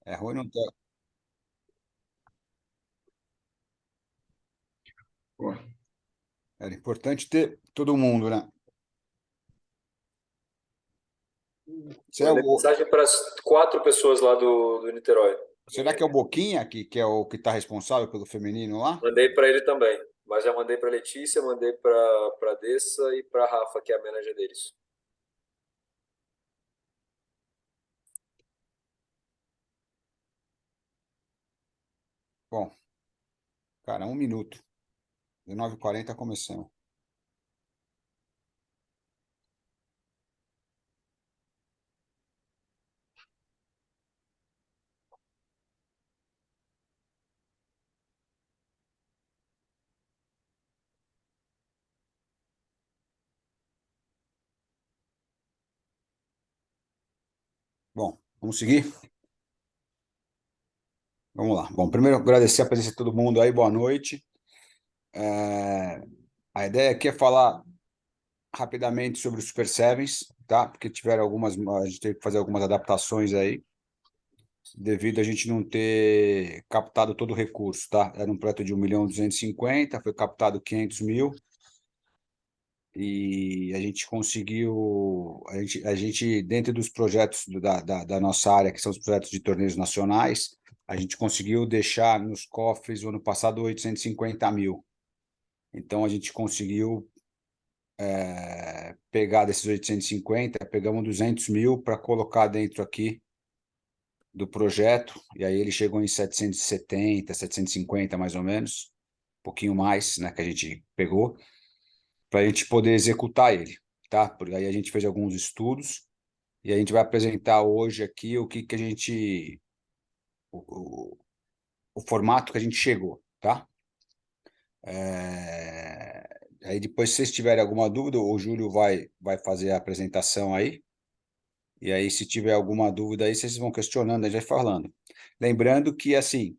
É ruim não ter. Pô, Era importante ter todo mundo, né? Você é Mandei o... mensagem para as 4 pessoas lá do Niterói. Será que é o Boquinha, que é o que está responsável pelo feminino lá? Mandei para ele também. Mas já mandei para Letícia, mandei para Dessa e para Rafa, que é a manager deles. Bom, cara, 1 minuto. 19h40 começando. Bom, vamos seguir? Vamos lá. Bom, primeiro agradecer a presença de todo mundo aí, boa noite. É, A ideia aqui é falar rapidamente sobre os Super Sevens, tá? Porque tiveram algumas, a gente teve que fazer algumas adaptações aí, devido a gente não ter captado todo o recurso, tá? Era um projeto de 1.250.000, foi captado 500.000 e a gente conseguiu, a gente dentro dos projetos da nossa área, que são os projetos de torneios nacionais, a gente conseguiu deixar nos cofres o ano passado 850.000. Então a gente conseguiu pegar desses 850, pegamos 200.000 para colocar dentro aqui do projeto, e aí ele chegou em 770, 750 mais ou menos, um pouquinho mais, né, que a gente pegou, para a gente poder executar ele, tá? Porque aí a gente fez alguns estudos e a gente vai apresentar hoje aqui o que que a gente, o formato que a gente chegou, tá? Aí depois, se vocês tiverem alguma dúvida, o Júlio vai fazer a apresentação aí. E aí, se tiver alguma dúvida aí, vocês vão questionando, a gente vai falando. Lembrando que, assim,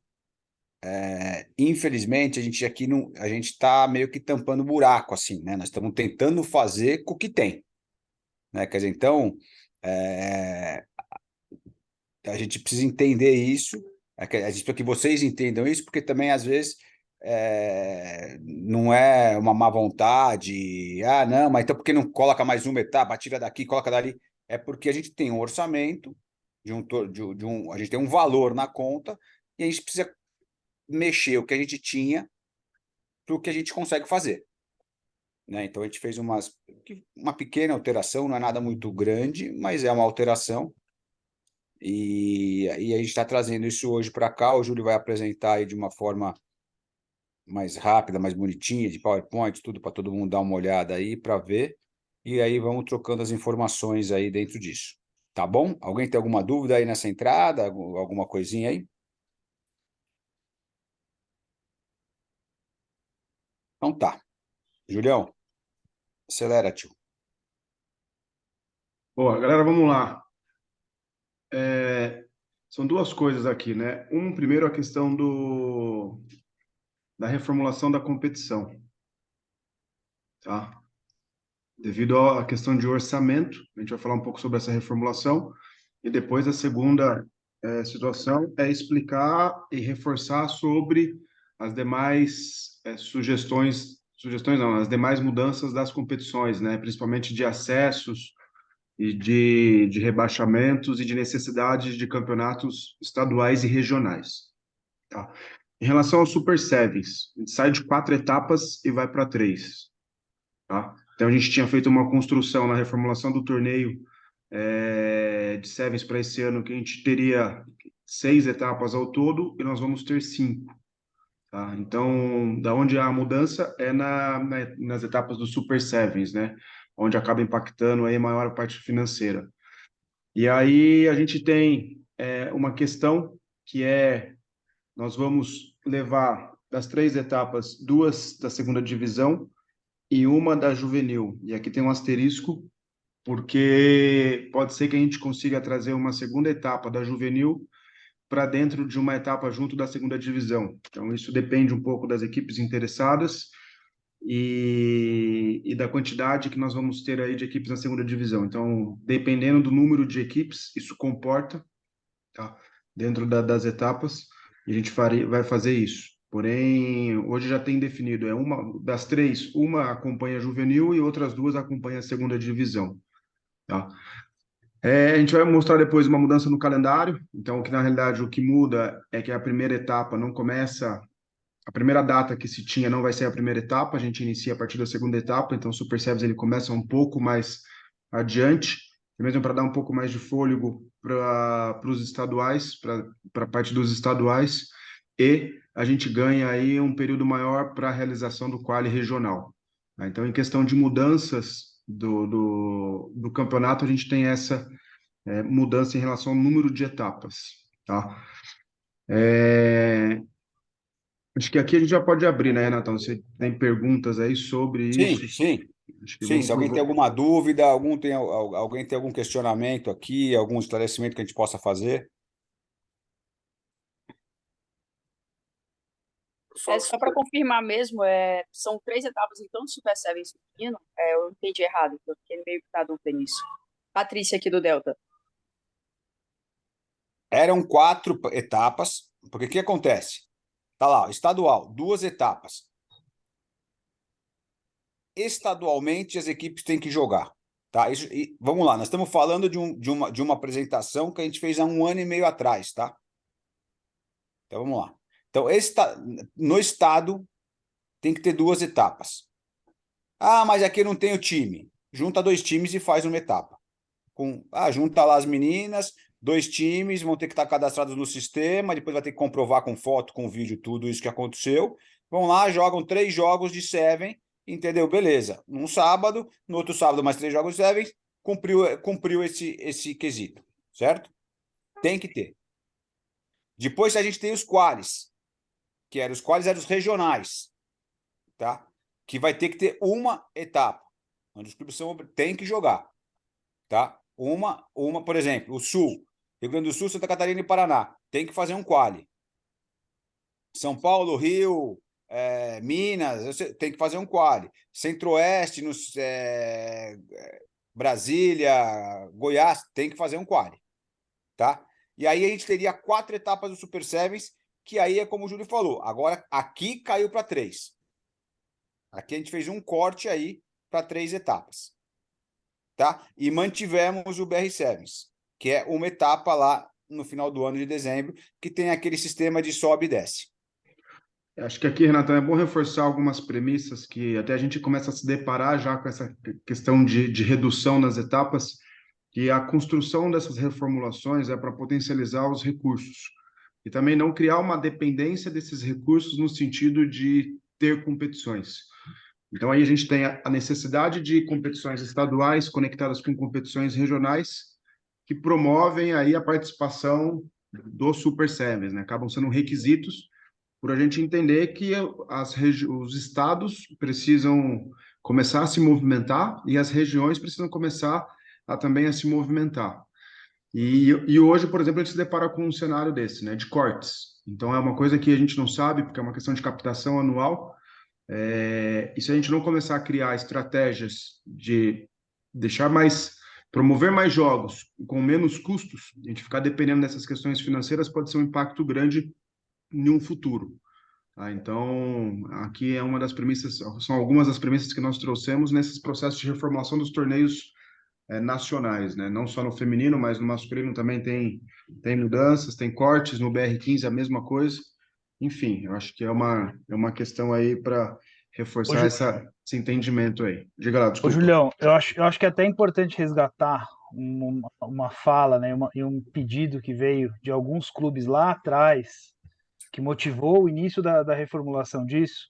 infelizmente, a gente aqui não, a gente está meio que tampando buraco, assim, né? Nós estamos tentando fazer com o que tem, né? Quer dizer, então, é, a gente precisa entender isso, a gente para que vocês entendam isso, porque também, às vezes, não é uma má vontade, ah, não, mas então por que não coloca mais uma etapa, tira daqui, coloca dali? É porque a gente tem um orçamento, a gente tem um valor na conta, e a gente precisa mexer o que a gente tinha para o que a gente consegue fazer, né? Então a gente fez uma pequena alteração, não é nada muito grande, mas é uma alteração. E a gente está trazendo isso hoje para cá. O Júlio vai apresentar aí de uma forma mais rápida, mais bonitinha, de PowerPoint, tudo para todo mundo dar uma olhada aí para ver. E aí vamos trocando as informações aí dentro disso. Tá bom? Alguém tem alguma dúvida aí nessa entrada? Alguma coisinha aí? Então tá. Julião, acelera, tio. boa, galera, vamos lá. São duas coisas aqui, né? Primeiro, a questão da reformulação da competição, tá? Devido à questão de orçamento, a gente vai falar um pouco sobre essa reformulação. E depois, a segunda situação é explicar e reforçar sobre as demais sugestões não, as demais mudanças das competições, né? Principalmente de acessos e de rebaixamentos e de necessidades de campeonatos estaduais e regionais. Tá? Em relação ao Super Sevens, a gente sai de 4 etapas e vai para 3. Tá? Então a gente tinha feito uma construção na reformulação do torneio de Sevens para esse ano que a gente teria 6 etapas ao todo e nós vamos ter 5. Tá? Então, da onde há a mudança é nas etapas do Super Sevens, né? Onde acaba impactando aí a maior parte financeira. E aí a gente tem uma questão que é, nós vamos levar das 3 etapas, 2 da segunda divisão e uma da juvenil. E aqui tem um asterisco, porque pode ser que a gente consiga trazer uma segunda etapa da juvenil para dentro de uma etapa junto da segunda divisão. Então, isso depende um pouco das equipes interessadas e da quantidade que nós vamos ter aí de equipes na segunda divisão. Então, dependendo do número de equipes, isso comporta, tá? dentro das etapas, e a gente vai fazer isso. Porém, hoje já tem definido, é uma das três, uma acompanha a juvenil e outras duas acompanham a segunda divisão, tá? A gente vai mostrar depois uma mudança no calendário, então, que na realidade o que muda é que a primeira etapa não começa, a primeira data que se tinha não vai ser a primeira etapa, a gente inicia a partir da segunda etapa, então o Super Sevens ele começa um pouco mais adiante, mesmo para dar um pouco mais de fôlego para os estaduais, para a parte dos estaduais, e a gente ganha aí um período maior para a realização do quali regional, tá? Então, em questão de mudanças do campeonato, a gente tem essa mudança em relação ao número de etapas, tá? Acho que aqui a gente já pode abrir, né, Renatão? Você tem perguntas aí sobre isso? Sim, sim. Acho que Sim, vamos se alguém tem alguma dúvida, alguém tem algum questionamento aqui, algum esclarecimento que a gente possa fazer. Só para confirmar mesmo, são 3 etapas, então, do Super Sevens feminino. Eu entendi errado, eu fiquei meio que na dúvida nisso. Patrícia aqui do Delta. Eram 4 etapas, porque o que acontece? Tá lá, estadual, 2 etapas. Estadualmente, as equipes têm que jogar. Tá? Vamos lá, nós estamos falando de uma apresentação que a gente fez há 1 ano e meio atrás, tá? Então vamos lá. Então, no estado tem que ter 2 etapas. Ah, mas aqui eu não tenho time. Junta 2 times e faz uma etapa. Junta lá as meninas, 2 times, vão ter que estar cadastrados no sistema, depois vai ter que comprovar com foto, com vídeo, tudo isso que aconteceu. Vão lá, jogam 3 jogos de Seven, entendeu? Beleza. Num sábado, no outro sábado mais 3 jogos de Seven, cumpriu esse quesito, certo? Tem que ter. Depois a gente tem os qualis, os qualis eram os regionais, tá? Que vai ter que ter uma etapa, onde os clubes têm que jogar, tá? Por exemplo, o Sul, Rio Grande do Sul, Santa Catarina e Paraná, tem que fazer um quali. São Paulo, Rio, Minas, tem que fazer um quali. Centro-Oeste, Brasília, Goiás, tem que fazer um quali, tá? E aí a gente teria 4 etapas do Super Sevens, que aí é como o Júlio falou. Agora, aqui caiu para 3. Aqui a gente fez um corte aí para 3 etapas, tá? E mantivemos o BR Sevens, que é uma etapa lá no final do ano de dezembro, que tem aquele sistema de sobe e desce. Acho que aqui, Renatão, é bom reforçar algumas premissas que até a gente começa a se deparar já com essa questão de redução nas etapas, que a construção dessas reformulações é para potencializar os recursos e também não criar uma dependência desses recursos no sentido de ter competições. Então, aí a gente tem a necessidade de competições estaduais conectadas com competições regionais que promovem aí a participação dos Super Sevens, né? Acabam sendo requisitos por a gente entender que os estados precisam começar a se movimentar e as regiões precisam começar também a se movimentar. E hoje, por exemplo, a gente se depara com um cenário desse, né, de cortes. Então, é uma coisa que a gente não sabe, porque é uma questão de captação anual. E se a gente não começar a criar estratégias de promover mais jogos com menos custos, a gente ficar dependendo dessas questões financeiras pode ser um impacto grande em um futuro. Tá? Então, aqui é uma das premissas, são algumas das premissas que nós trouxemos nesses processos de reformulação dos torneios nacionais, né? Não só no feminino, mas no masculino também tem mudanças, tem cortes, no BR15 a mesma coisa. Enfim, eu acho que é uma questão aí para reforçar esse entendimento aí. Diga lá, Ô, desculpa. Julião, eu acho que é até importante resgatar uma fala, né, e um pedido que veio de alguns clubes lá atrás, que motivou o início da reformulação disso,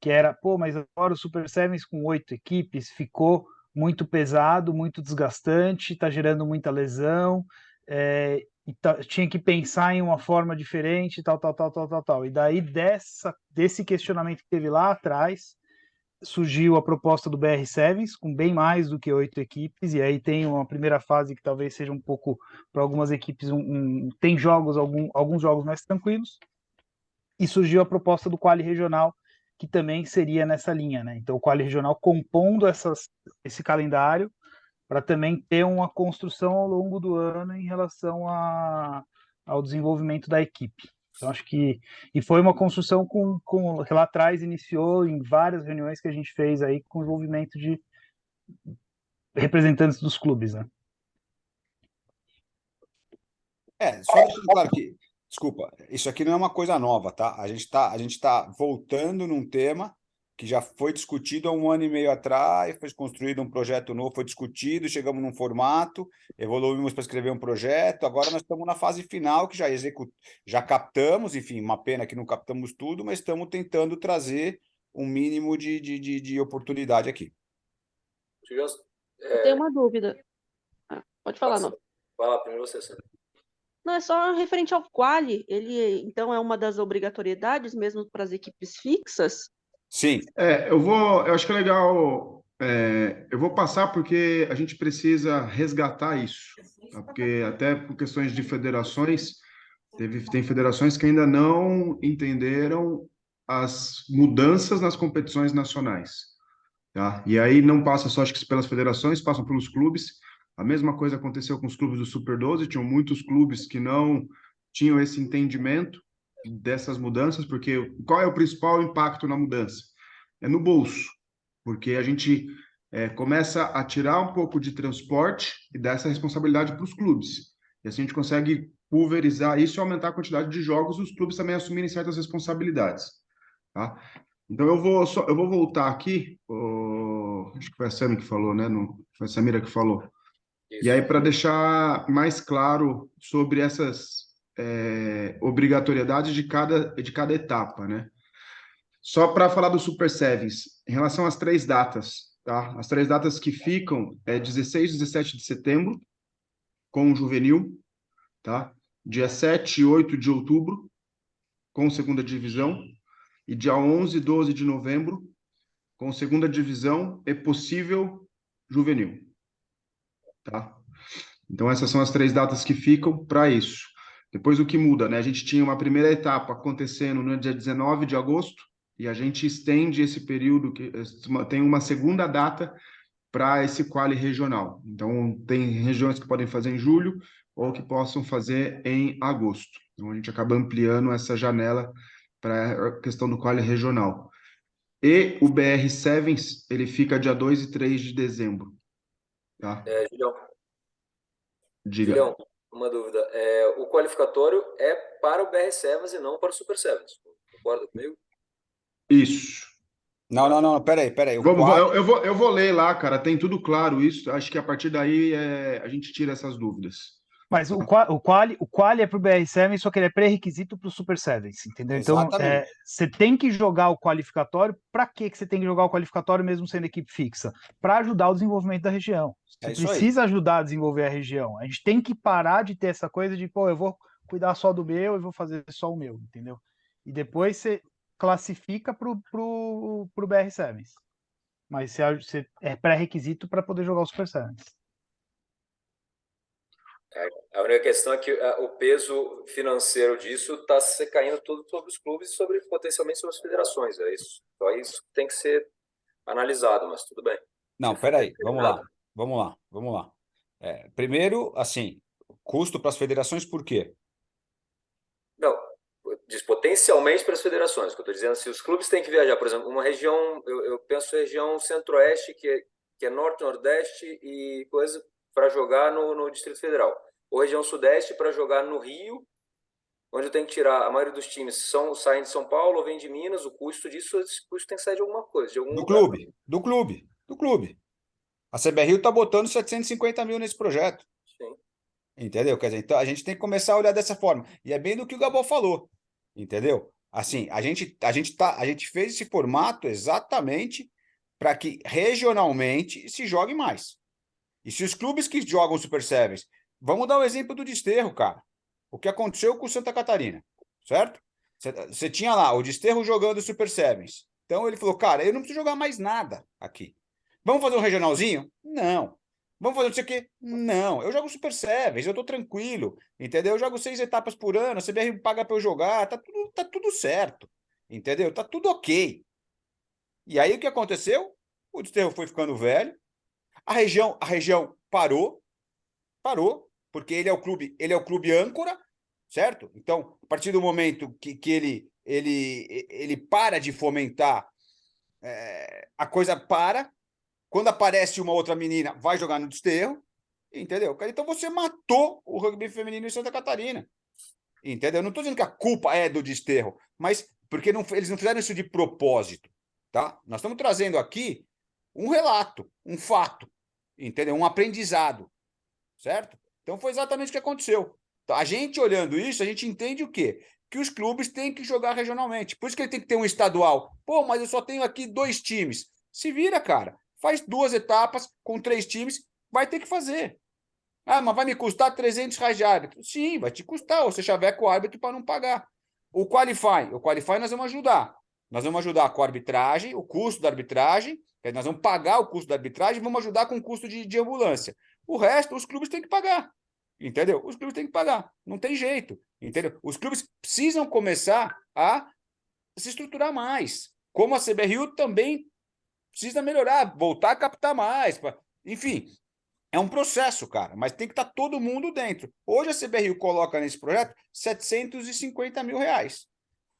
que era, mas agora o Super Sevens com 8 equipes ficou muito pesado, muito desgastante, está gerando muita lesão, tinha que pensar em uma forma diferente, tal. E daí desse questionamento que teve lá atrás, surgiu a proposta do BR Sevens, com bem mais do que 8 equipes, e aí tem uma primeira fase que talvez seja um pouco, para algumas equipes, tem alguns jogos mais tranquilos, e surgiu a proposta do quali regional, que também seria nessa linha, né? Então o quali regional compondo esse calendário, para também ter uma construção ao longo do ano em relação ao desenvolvimento da equipe. Então, acho que... E foi uma construção que lá atrás iniciou em várias reuniões que a gente fez aí com o envolvimento de representantes dos clubes, né? Só deixando claro que, desculpa, isso aqui não é uma coisa nova, tá? A gente tá voltando num tema que já foi discutido há 1 ano e meio atrás, foi construído um projeto novo, foi discutido, chegamos num formato, evoluímos para escrever um projeto, agora nós estamos na fase final, que já captamos, enfim, uma pena que não captamos tudo, mas estamos tentando trazer um mínimo de oportunidade aqui. Eu tenho uma dúvida. Pode falar, não. Fala primeiro você, Sandra. Não, é só referente ao quali. Ele, então, é uma das obrigatoriedades mesmo para as equipes fixas? Sim. Eu acho que é legal, eu vou passar porque a gente precisa resgatar isso, tá? Porque até por questões de federações, tem federações que ainda não entenderam as mudanças nas competições nacionais, tá? E aí não passa só, acho que pelas federações, passam pelos clubes. A mesma coisa aconteceu com os clubes do Super 12, tinham muitos clubes que não tinham esse entendimento dessas mudanças, porque qual é o principal impacto na mudança? É no bolso, porque a gente começa a tirar um pouco de transporte e dar essa responsabilidade para os clubes. E assim a gente consegue pulverizar isso e aumentar a quantidade de jogos e os clubes também assumirem certas responsabilidades, tá? Então eu vou voltar aqui, acho que foi a Samira que falou, né? Foi a Samira que falou. Isso. E aí, para deixar mais claro sobre essas obrigatoriedades de cada etapa, né? Só para falar do Super Sevens, em relação às 3 datas, tá? As 3 datas que ficam é 16 e 17 de setembro, com o juvenil, tá? Dia 7 e 8 de outubro, com segunda divisão, e dia 11 e 12 de novembro, com segunda divisão e possível juvenil, tá? Então, essas são as 3 datas que ficam para isso. Depois, o que muda, né? A gente tinha uma primeira etapa acontecendo no dia 19 de agosto, e a gente estende esse período, tem uma segunda data para esse quali regional. Então, tem regiões que podem fazer em julho, ou que possam fazer em agosto. Então, a gente acaba ampliando essa janela para a questão do quali regional. E o BR Sevens, ele fica dia 2 e 3 de dezembro, tá? Diga. Julião, uma dúvida. O qualificatório é para o BR Sevens e não para o Super Sevens. Concorda comigo? Isso. Não, peraí. Eu vou ler lá, cara, tem tudo claro isso. Acho que a partir daí a gente tira essas dúvidas. Mas o quali é para o BR7, só que ele é pré-requisito para o Super Sevens, entendeu? Exatamente. Então, você tem que jogar o qualificatório. Para que você tem que jogar o qualificatório mesmo sendo equipe fixa? Para ajudar o desenvolvimento da região. Você precisa ajudar a desenvolver a região. A gente tem que parar de ter essa coisa de, eu vou cuidar só do meu, eu vou fazer só o meu, entendeu? E depois você classifica para o BR Sevens. Mas você é pré-requisito para poder jogar o Super Sevens. A única questão é que o peso financeiro disso está se caindo tudo sobre os clubes e potencialmente sobre as federações. É isso. Só isso tem que ser analisado, mas tudo bem. Não, peraí, vamos lá. Primeiro, assim, custo para as federações, por quê? Não, diz potencialmente para as federações, que eu estou dizendo, se os clubes têm que viajar, por exemplo, uma região, eu penso região centro-oeste, que é norte, nordeste e coisa, para jogar no Distrito Federal. Ou região sudeste para jogar no Rio, onde eu tenho que tirar, a maioria dos times saem de São Paulo ou vem de Minas, o custo disso, esse custo tem que sair de alguma coisa, de algum lugar. Do clube. A CBRU está botando 750 mil nesse projeto. Sim. Entendeu? Quer dizer, então a gente tem que começar a olhar dessa forma. E é bem do que o Gabó falou. Entendeu? Assim, a gente fez esse formato exatamente para que regionalmente se jogue mais. E se os clubes que jogam Super Sevens, vamos dar o exemplo do Desterro, cara. O que aconteceu com o Santa Catarina, certo? Você tinha lá o Desterro jogando Super Sevens. Então ele falou, cara, eu não preciso jogar mais nada aqui. Vamos fazer um regionalzinho? Não. Vamos fazer não sei o quê? Não. Eu jogo Super Sevens, eu tô tranquilo, entendeu? Eu jogo 6 etapas por ano, a CBR paga para eu jogar, tá tudo certo, entendeu? Tá tudo ok. E aí o que aconteceu? O Desterro foi ficando velho, a região parou, porque ele é o clube âncora, certo? Então, a partir do momento que ele para de fomentar, a coisa para. Quando aparece uma outra menina, vai jogar no desterro, entendeu? Então você matou o rugby feminino em Santa Catarina, entendeu? Eu não estou dizendo que a culpa é do desterro, mas porque eles não fizeram isso de propósito, tá? Nós estamos trazendo aqui um relato, um fato, entendeu? Um aprendizado, certo? Então foi exatamente o que aconteceu. Então, a gente olhando isso, a gente entende o quê? Que os clubes têm que jogar regionalmente. Por isso que ele tem que ter um estadual. Pô, mas eu só tenho aqui 2 times. Se vira, cara. Faz 2 etapas com 3 times, vai ter que fazer. Ah, mas vai me custar R$ 300 de árbitro. Sim, vai te custar, ou você chaveca o árbitro para não pagar. O Qualify nós vamos ajudar. Nós vamos ajudar com a arbitragem, o custo da arbitragem, nós vamos pagar o custo da arbitragem e vamos ajudar com o custo de ambulância. O resto, os clubes têm que pagar. Entendeu? Os clubes têm que pagar. Não tem jeito. Entendeu? Os clubes precisam começar a se estruturar mais. Como a CBRU também precisa melhorar, voltar a captar mais. Enfim, é um processo, cara, mas tem que estar todo mundo dentro. Hoje a CBRU coloca nesse projeto R$ 750 mil,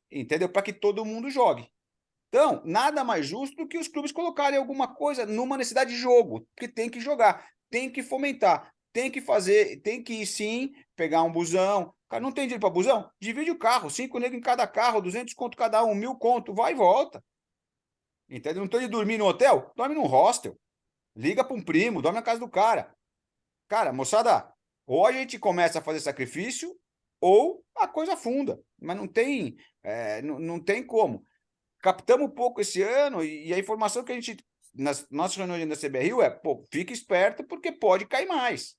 entendeu? Para que todo mundo jogue. Então, nada mais justo do que os clubes colocarem alguma coisa numa necessidade de jogo, que tem que jogar, tem que fomentar, tem que fazer, tem que sim pegar um busão. Cara, não tem dinheiro para busão? Divide o carro, 5 negros em cada carro, 200 conto cada um, 1.000 conto, vai e volta. Entendeu? Não estou de dormir no hotel? Dorme num hostel. Liga para um primo, dorme na casa do cara. Cara, moçada, ou a gente começa a fazer sacrifício, ou a coisa afunda. Mas não tem, não tem como. Captamos pouco esse ano e a informação que a gente, nas nossas reuniões da CBRU pô, fique esperto porque pode cair mais.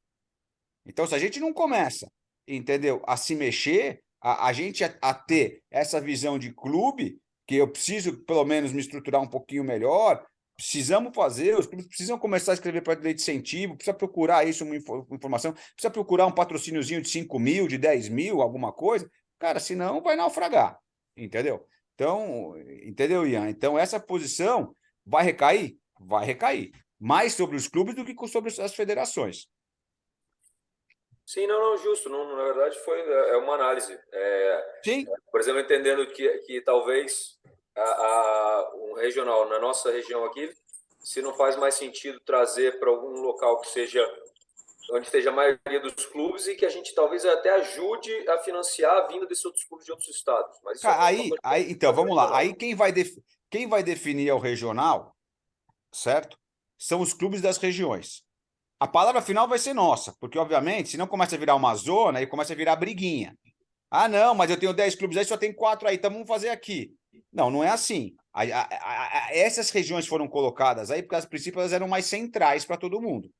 Então, se a gente não começa, entendeu, a se mexer, a gente a ter essa visão de clube, que eu preciso, pelo menos, me estruturar um pouquinho melhor, precisamos fazer, os clubes precisam começar a escrever para lei de incentivo, precisa procurar isso, uma informação, precisa procurar um patrocíniozinho de 5 mil, de 10 mil, alguma coisa, cara, senão vai naufragar, entendeu? Então, entendeu, Ian? Então, essa posição vai recair? Vai recair. Mais sobre os clubes do que sobre as federações. Sim, não, justo. Não, na verdade, é uma análise. Sim. Por exemplo, entendendo que talvez um regional na nossa região aqui, se não faz mais sentido trazer para algum local que seja onde esteja a maioria dos clubes e que a gente talvez até ajude a financiar a vinda desses outros clubes de outros estados. Mas isso então, vamos lá. Aí quem vai definir o regional, certo? São os clubes das regiões. A palavra final vai ser nossa, porque, obviamente, se não começa a virar uma zona, aí começa a virar briguinha. Ah, não, mas eu tenho 10 clubes aí, só tem 4 aí, então vamos fazer aqui. Não, não é assim. Essas regiões foram colocadas aí porque, as princípios, elas eram mais centrais para todo mundo.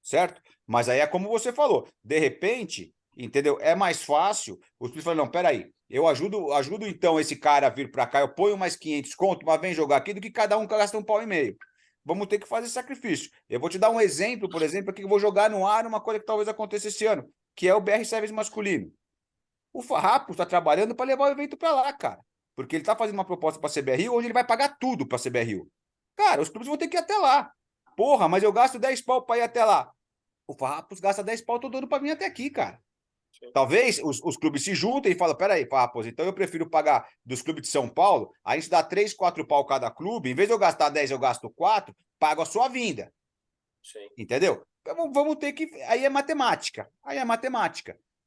Certo? Mas aí é como você falou, de repente, entendeu? É mais fácil, os clubes falam, não, peraí, eu ajudo então esse cara a vir para cá, eu ponho mais 500 conto, mas vem jogar aqui, do que cada um gasta £1,5 pau. Vamos ter que fazer sacrifício. Eu vou te dar um exemplo, por exemplo, aqui que eu vou jogar no ar uma coisa que talvez aconteça esse ano, que é o BR Sevens masculino. O Farrapos está trabalhando para levar o evento para lá, cara. Porque ele está fazendo uma proposta para a CBRU, onde ele vai pagar tudo para a CBRU. Cara, os clubes vão ter que ir até lá. Porra, mas eu gasto 10 pau para ir até lá. O Farrapos gasta 10 pau todo ano para vir até aqui, cara. Sim. Talvez os clubes se juntem e falem, peraí, Farrapos, então eu prefiro pagar dos clubes de São Paulo, a gente dá 3, 4 pau cada clube, em vez de eu gastar 10, eu gasto 4, pago a sua vinda. Sim. Entendeu? Então, vamos ter que... Aí é matemática.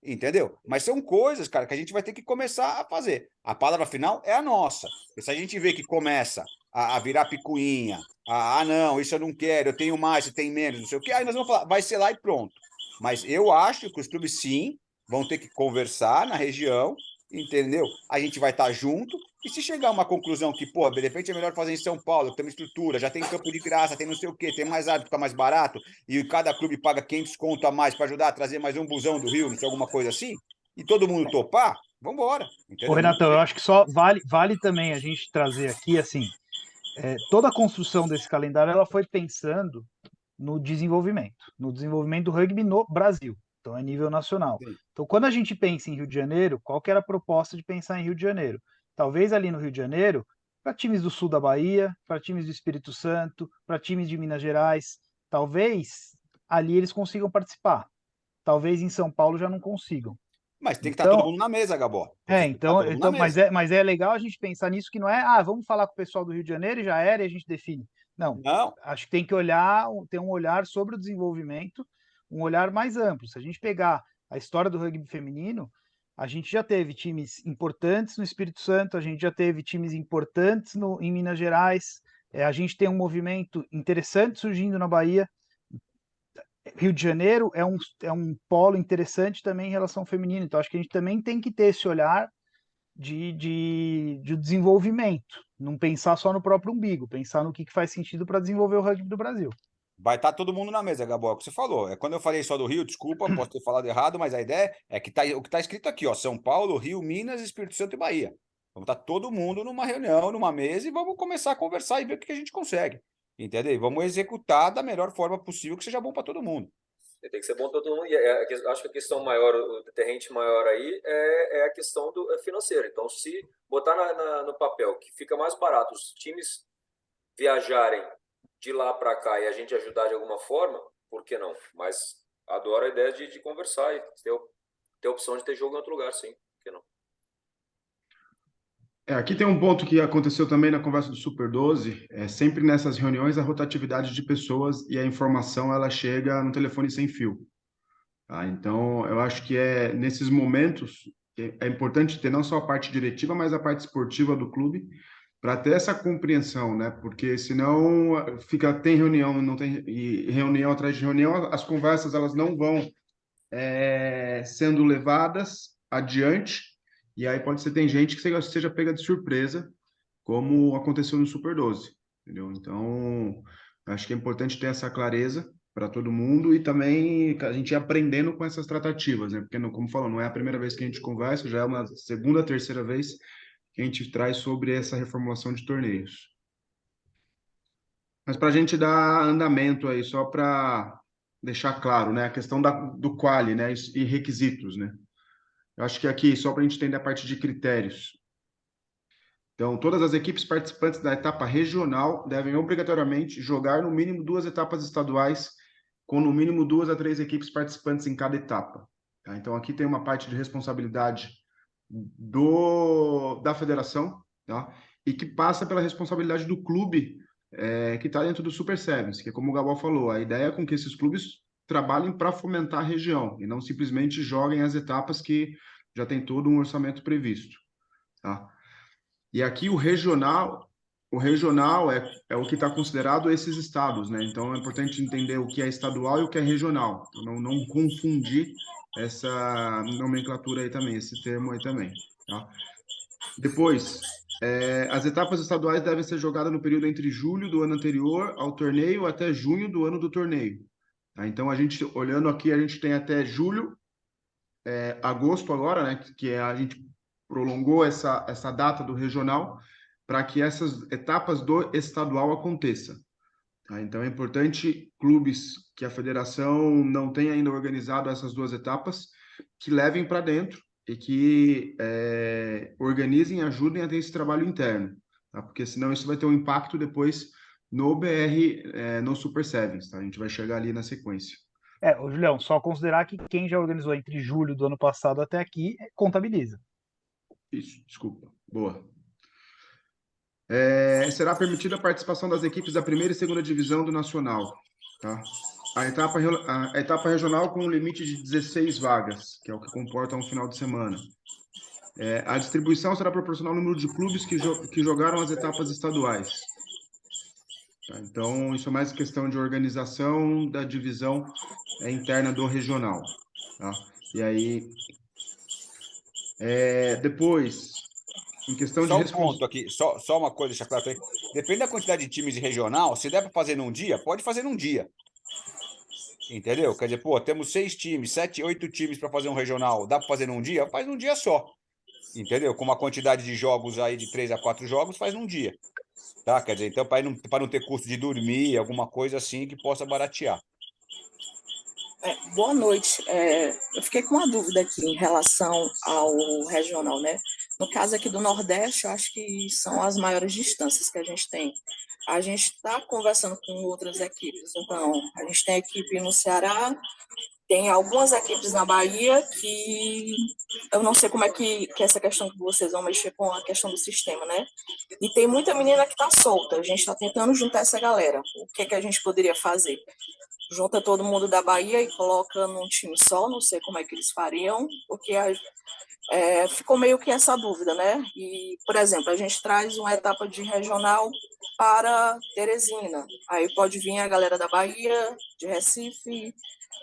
Entendeu? Mas são coisas, cara, que a gente vai ter que começar a fazer. A palavra final é a nossa. E se a gente vê que começa a virar picuinha, não, isso eu não quero, eu tenho mais, você tem menos, não sei o quê, aí nós vamos falar, vai ser lá e pronto. Mas eu acho que os clubes, sim, vão ter que conversar na região, entendeu? A gente vai estar junto, e se chegar a uma conclusão que, pô, de repente é melhor fazer em São Paulo, tem uma estrutura, já tem campo de graça, tem não sei o quê, tem mais árbitro, fica mais barato, e cada clube paga 500 conto a mais para ajudar a trazer mais um busão do Rio, não sei, alguma coisa assim, e todo mundo topar, vamos embora. Ô, Renatão, eu acho que só vale também a gente trazer aqui, assim, toda a construção desse calendário, ela foi pensando no desenvolvimento do rugby no Brasil. Então, é nível nacional. Sim. Então, quando a gente pensa em Rio de Janeiro, qual que era a proposta de pensar em Rio de Janeiro? Talvez ali no Rio de Janeiro, para times do sul da Bahia, para times do Espírito Santo, para times de Minas Gerais, talvez ali eles consigam participar. Talvez em São Paulo já não consigam. Mas tem que estar todo Então, mundo na mesa, Gabó. Tem que estar todo mundo na mesa. mas é legal a gente pensar nisso, que não é, vamos falar com o pessoal do Rio de Janeiro e já era, e a gente define. Não, Não, acho que tem que olhar, ter um olhar sobre o desenvolvimento, um olhar mais amplo. Se a gente pegar a história do rugby feminino, a gente já teve times importantes no Espírito Santo, a gente já teve times importantes em Minas Gerais, a gente tem um movimento interessante surgindo na Bahia. Rio de Janeiro é um polo interessante também em relação ao feminino, então acho que a gente também tem que ter esse olhar de desenvolvimento, não pensar só no próprio umbigo, pensar no que faz sentido para desenvolver o rugby do Brasil. vai estar todo mundo na mesa, Gabó, é o que você falou. É quando eu falei só do Rio, desculpa, posso ter falado errado, mas a ideia é que o que está escrito aqui, ó, São Paulo, Rio, Minas, Espírito Santo e Bahia. Vamos estar todo mundo numa reunião, numa mesa e vamos começar a conversar e ver o que a gente consegue. Entendeu? E vamos executar da melhor forma possível que seja bom para todo mundo. Tem que ser bom todo mundo. E acho que a questão maior, o deterrente maior aí é a questão financeira. Então, se botar no papel que fica mais barato os times viajarem de lá para cá e a gente ajudar de alguma forma, por que não? Mas adoro a ideia de conversar e ter a opção de ter jogo em outro lugar, sim. Por que não? Aqui tem um ponto que aconteceu também na conversa do Super 12, sempre nessas reuniões a rotatividade de pessoas e a informação ela chega no telefone sem fio. Tá? Então, eu acho que nesses momentos é importante ter não só a parte diretiva, mas a parte esportiva do clube, para ter essa compreensão, né? Porque senão tem reunião, não tem e reunião atrás de reunião, as conversas elas não vão sendo levadas adiante, e aí pode ser tem gente que seja pega de surpresa, como aconteceu no Super 12, entendeu? Então, acho que é importante ter essa clareza para todo mundo e também a gente ir aprendendo com essas tratativas, né? Porque, como falou, não é a primeira vez que a gente conversa, já é uma segunda, terceira vez que a gente traz sobre essa reformulação de torneios. Mas para a gente dar andamento aí, só para deixar claro, né? A questão do quali, né? E requisitos, né? Eu acho que aqui, só para a gente entender a parte de critérios. Então, todas as equipes participantes da etapa regional devem obrigatoriamente jogar no mínimo 2 etapas estaduais, com no mínimo 2 a 3 equipes participantes em cada etapa. Tá? Então, aqui tem uma parte de responsabilidade da federação, tá? E que passa pela responsabilidade do clube que está dentro do Super Sevens, que é como o Gabal falou, a ideia é com que esses clubes trabalhem para fomentar a região e não simplesmente joguem as etapas que já tem todo um orçamento previsto. Tá? E aqui o regional é o que está considerado esses estados, né? Então é importante entender o que é estadual e o que é regional, então, não confundir essa nomenclatura aí também, esse termo aí também, tá? Depois, as etapas estaduais devem ser jogadas no período entre julho do ano anterior ao torneio até junho do ano do torneio. Tá? Então, a gente, olhando aqui, a gente tem até julho, agosto agora, né? Que a gente prolongou essa data do regional para que essas etapas do estadual aconteçam. Tá? Então, é importante clubes que a federação não tem ainda organizado essas 2 etapas, que levem para dentro e que organizem e ajudem a ter esse trabalho interno, tá? Porque senão isso vai ter um impacto depois no BR, no Super Sevens, tá? A gente vai chegar ali na sequência. Julião, só considerar que quem já organizou entre julho do ano passado até aqui contabiliza. Isso, desculpa. Boa. Será permitida a participação das equipes da primeira e segunda divisão do Nacional, tá? A etapa regional com um limite de 16 vagas, que é o que comporta um final de semana. A distribuição será proporcional ao número de clubes que jogaram as etapas estaduais. Tá? Então, isso é mais questão de organização da divisão interna do regional. Tá? E aí, depois, em questão Só de um ponto aqui, só uma coisa, deixa claro aí. Depende da quantidade de times de regional, se der para fazer num dia, pode fazer num dia. Entendeu? Quer dizer, pô, temos 6 times, 7, 8 times para fazer um regional, dá para fazer num dia? Faz num dia só. Entendeu? Com uma quantidade de jogos aí de 3 a 4 jogos, faz num dia. Tá? Quer dizer, então, para não ter custo de dormir, alguma coisa assim que possa baratear. Boa noite. Eu fiquei com uma dúvida aqui em relação ao regional, né? No caso aqui do Nordeste, eu acho que são as maiores distâncias que a gente tem. A gente está conversando com outras equipes, então, a gente tem equipe no Ceará, tem algumas equipes na Bahia que eu não sei como é que essa questão que vocês vão mexer com a questão do sistema, né? E tem muita menina que está solta. A gente está tentando juntar essa galera. O que é que a gente poderia fazer? Junta todo mundo da Bahia e coloca num time só, não sei como é que eles fariam, porque ficou meio que essa dúvida, né? E, por exemplo, a gente traz uma etapa de regional para Teresina. Aí pode vir a galera da Bahia, de Recife,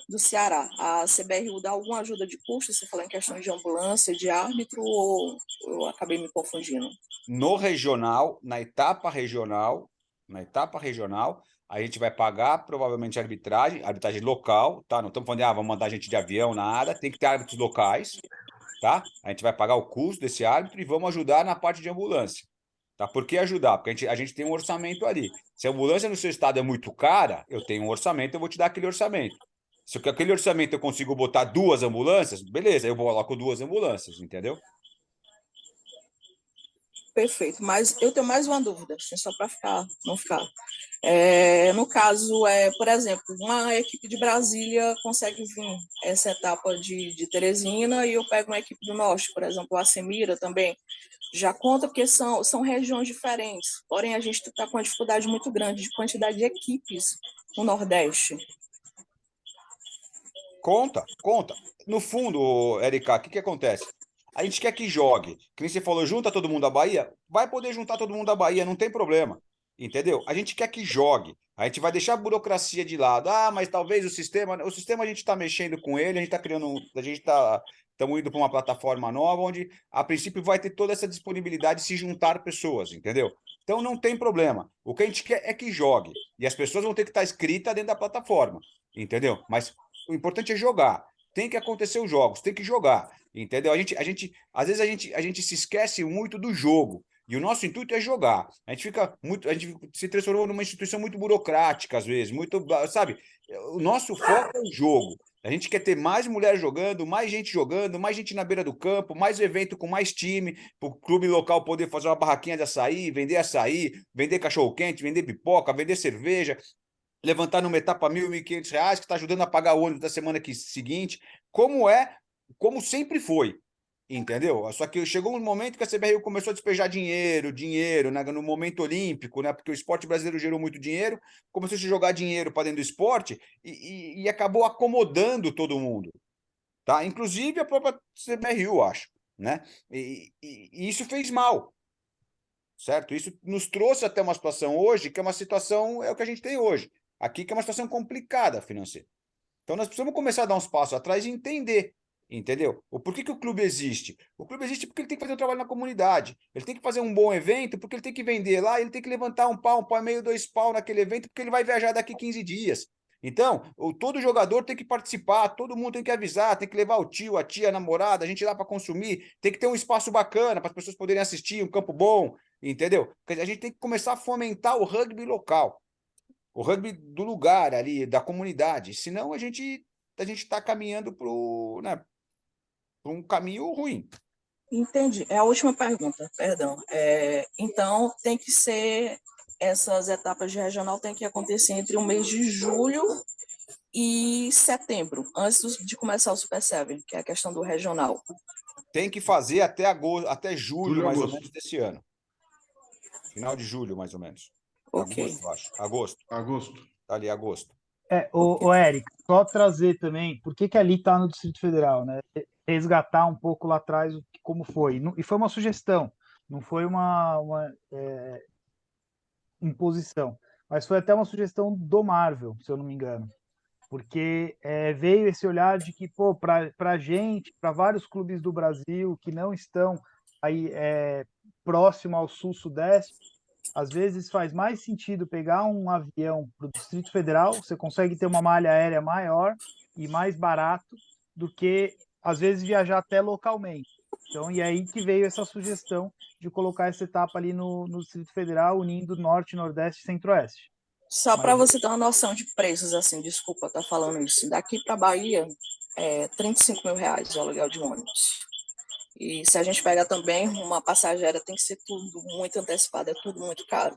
do Ceará. A CBRU dá alguma ajuda de custo? Você falou em questão de ambulância, de árbitro, ou eu acabei me confundindo? No regional, na etapa regional, a gente vai pagar provavelmente arbitragem local, tá? Não estamos falando, vamos mandar gente de avião, nada, tem que ter árbitros locais, tá? A gente vai pagar o custo desse árbitro e vamos ajudar na parte de ambulância, tá? Por que ajudar? Porque a gente tem um orçamento ali. Se a ambulância no seu estado é muito cara, eu tenho um orçamento, eu vou te dar aquele orçamento. Se aquele orçamento eu consigo botar 2 ambulâncias, beleza, eu coloco 2 ambulâncias, entendeu? Perfeito, mas eu tenho mais uma dúvida, assim, só para não ficar. No caso, por exemplo, uma equipe de Brasília consegue vir essa etapa de Teresina e eu pego uma equipe do Norte, por exemplo, a Semira também, já conta porque são regiões diferentes, porém a gente está com uma dificuldade muito grande de quantidade de equipes no Nordeste. Conta. No fundo, Erika, o que acontece? A gente quer que jogue. Que nem você falou, junta todo mundo da Bahia. Vai poder juntar todo mundo da Bahia, não tem problema. Entendeu? A gente quer que jogue. A gente vai deixar a burocracia de lado. Mas talvez o sistema a gente está mexendo com ele, a gente está criando, estamos indo para uma plataforma nova, onde a princípio vai ter toda essa disponibilidade de se juntar pessoas, entendeu? Então não tem problema. O que a gente quer é que jogue. E as pessoas vão ter que estar inscritas dentro da plataforma, entendeu? Mas o importante é jogar. Tem que acontecer os jogos, tem que jogar, entendeu? Às vezes a gente se esquece muito do jogo. E o nosso intuito é jogar. A gente se transformou numa instituição muito burocrática, às vezes, muito, sabe? O nosso foco é o jogo. A gente quer ter mais mulheres jogando, mais gente na beira do campo, mais evento com mais time, para o clube local poder fazer uma barraquinha de açaí, vender cachorro-quente, vender pipoca, vender cerveja, levantar numa etapa R$ 1.500, que está ajudando a pagar o ônibus da semana seguinte, como sempre foi, entendeu? Só que chegou um momento que a CBRU começou a despejar dinheiro, né, no momento olímpico, né, porque o esporte brasileiro gerou muito dinheiro, começou a se jogar dinheiro para dentro do esporte e acabou acomodando todo mundo, tá? Inclusive a própria CBRU, acho, né? E isso fez mal, certo? Isso nos trouxe até uma situação hoje, que é uma situação, é o que a gente tem hoje. Aqui que é uma situação complicada financeira. Então nós precisamos começar a dar uns passos atrás e entender, entendeu? O porquê que o clube existe? O clube existe porque ele tem que fazer um trabalho na comunidade. Ele tem que fazer um bom evento, porque ele tem que vender lá, ele tem que levantar um pau e meio, 2 pau naquele evento, porque ele vai viajar daqui 15 dias. Então, todo jogador tem que participar, todo mundo tem que avisar, tem que levar o tio, a tia, a namorada, a gente ir lá para consumir, tem que ter um espaço bacana para as pessoas poderem assistir, um campo bom, entendeu? A gente tem que começar a fomentar o rugby local. O rugby do lugar ali, da comunidade. Senão a gente está caminhando para um caminho ruim. Entendi. É a última pergunta, perdão. Então, tem que ser, essas etapas de regional tem que acontecer entre o mês de julho e setembro, antes de começar o Super Seven, que é a questão do regional. Tem que fazer até julho, mais ou agosto. menos, desse ano. Final de julho, mais ou menos. Ok. Agosto, eu acho. Agosto. Tá ali, agosto. O Eric, só trazer também, por que ali está no Distrito Federal, né? Resgatar um pouco lá atrás como foi. E foi uma sugestão, não foi uma imposição, mas foi até uma sugestão do Marvel, se eu não me engano. Porque veio esse olhar de que, para a gente, para vários clubes do Brasil que não estão aí próximo ao sul-sudeste, às vezes faz mais sentido pegar um avião para o Distrito Federal, você consegue ter uma malha aérea maior e mais barato do que, às vezes, viajar até localmente. Então, e aí que veio essa sugestão de colocar essa etapa ali no Distrito Federal, unindo Norte, Nordeste e Centro-Oeste. Só para você ter uma noção de preços, assim, desculpa estar falando isso. Daqui para Bahia, R$35 mil o aluguel de ônibus. E se a gente pega também uma passageira, tem que ser tudo muito antecipado, é tudo muito caro.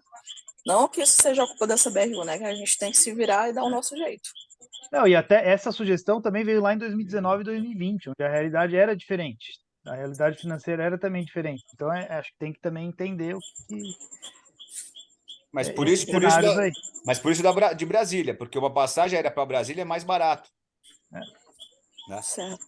Não que isso seja a culpa dessa BRU, né? Que a gente tem que se virar e dar o nosso jeito. Não, e até essa sugestão também veio lá em 2019 e 2020, onde a realidade era diferente. A realidade financeira era também diferente. Então, acho que tem que também entender Mas esses cenários aí. de Brasília, porque uma passagem aérea para Brasília é mais barato, né? Certo.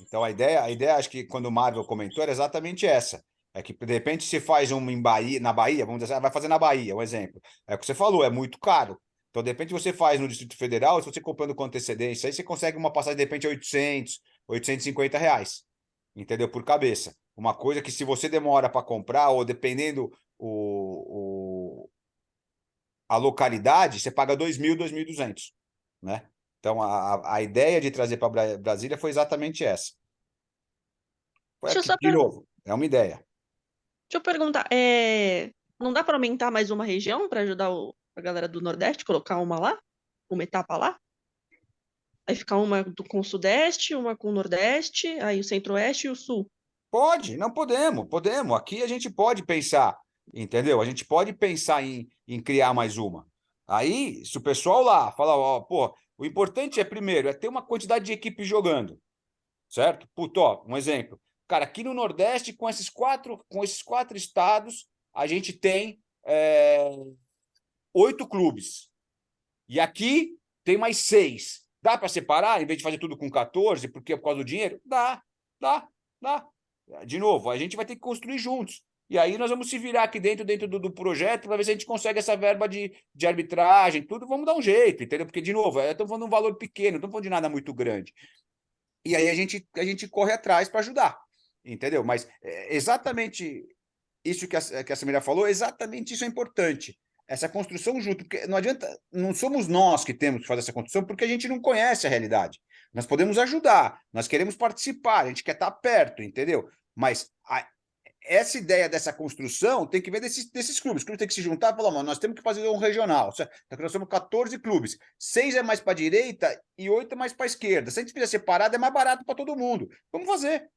Então a ideia, acho que quando o Marvel comentou, era exatamente essa. É que de repente se faz uma em Bahia, na Bahia, vamos dizer assim, vai fazer na Bahia, um exemplo. É o que você falou, é muito caro. Então, de repente, você faz no Distrito Federal, se você comprando com antecedência, aí você consegue uma passagem, de repente, 800, R$ 850, entendeu? Por cabeça. Uma coisa que se você demora para comprar, ou dependendo a localidade, você paga 2.000, 2.200, né? Então, a ideia de trazer para Brasília foi exatamente essa. Foi Deixa eu aqui, só de novo, é uma ideia. Deixa eu perguntar, não dá para aumentar mais uma região para ajudar a galera do Nordeste, colocar uma lá? Uma etapa lá? Aí ficar uma com o Sudeste, uma com o Nordeste, aí o Centro-Oeste e o Sul. Pode, não podemos. Aqui a gente pode pensar, entendeu? A gente pode pensar em criar mais uma. Aí, se o pessoal lá falar, ó, pô, o importante é, primeiro, é ter uma quantidade de equipes jogando, certo? Puto, ó, um exemplo. Cara, aqui no Nordeste, com esses quatro estados, a gente tem 8 clubes. E aqui tem mais 6. Dá para separar, em vez de fazer tudo com 14, porque é por causa do dinheiro? Dá. De novo, a gente vai ter que construir juntos. E aí nós vamos se virar aqui dentro do projeto para ver se a gente consegue essa verba de arbitragem, tudo, vamos dar um jeito, entendeu? Porque, de novo, estamos falando de um valor pequeno, não estamos falando de nada muito grande. E aí a gente corre atrás para ajudar, entendeu? Mas exatamente isso que a Samira falou, exatamente isso é importante. Essa construção junto, porque não adianta, não somos nós que temos que fazer essa construção, porque a gente não conhece a realidade. Nós podemos ajudar, nós queremos participar, a gente quer estar perto, entendeu? Mas essa ideia dessa construção tem que vir desses clubes. Os clubes têm que se juntar e falar, mano, nós temos que fazer um regional. Nós somos 14 clubes. 6 é mais para a direita e 8 é mais para a esquerda. Se a gente fizer separado, é mais barato para todo mundo. Vamos fazer.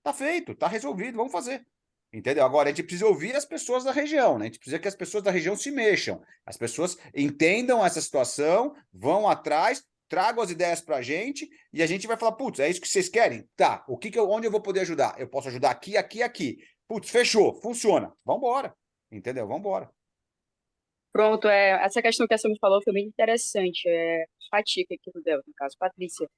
Tá feito, tá resolvido, vamos fazer. Entendeu? Agora, a gente precisa ouvir as pessoas da região, né? A gente precisa que as pessoas da região se mexam. As pessoas entendam essa situação, vão atrás, tragam as ideias para a gente e a gente vai falar, putz, é isso que vocês querem? Tá, onde eu vou poder ajudar? Eu posso ajudar aqui, aqui, aqui. Putz, fechou, funciona. Vamos embora. Entendeu? Vamos embora. Pronto, essa questão que a Sam falou foi bem interessante. Fatica aqui do Delta, no caso, Patrícia.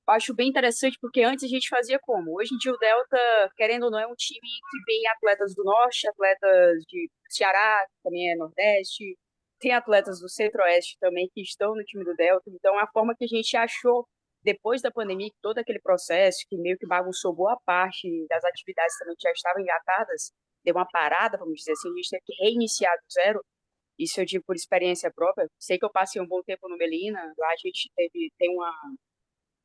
Acho bem interessante porque antes a gente fazia como? Hoje em dia o Delta, querendo ou não, é um time que vem atletas do Norte, atletas de Ceará, que também é Nordeste, tem atletas do Centro-Oeste também que estão no time do Delta. Então, a forma que a gente achou, depois da pandemia, que todo aquele processo que meio que bagunçou boa parte das atividades também que já estavam engatadas, deu uma parada, vamos dizer assim, a gente teve que reiniciar do zero. Isso eu digo por experiência própria. Sei que eu passei um bom tempo no Melina, lá a gente tem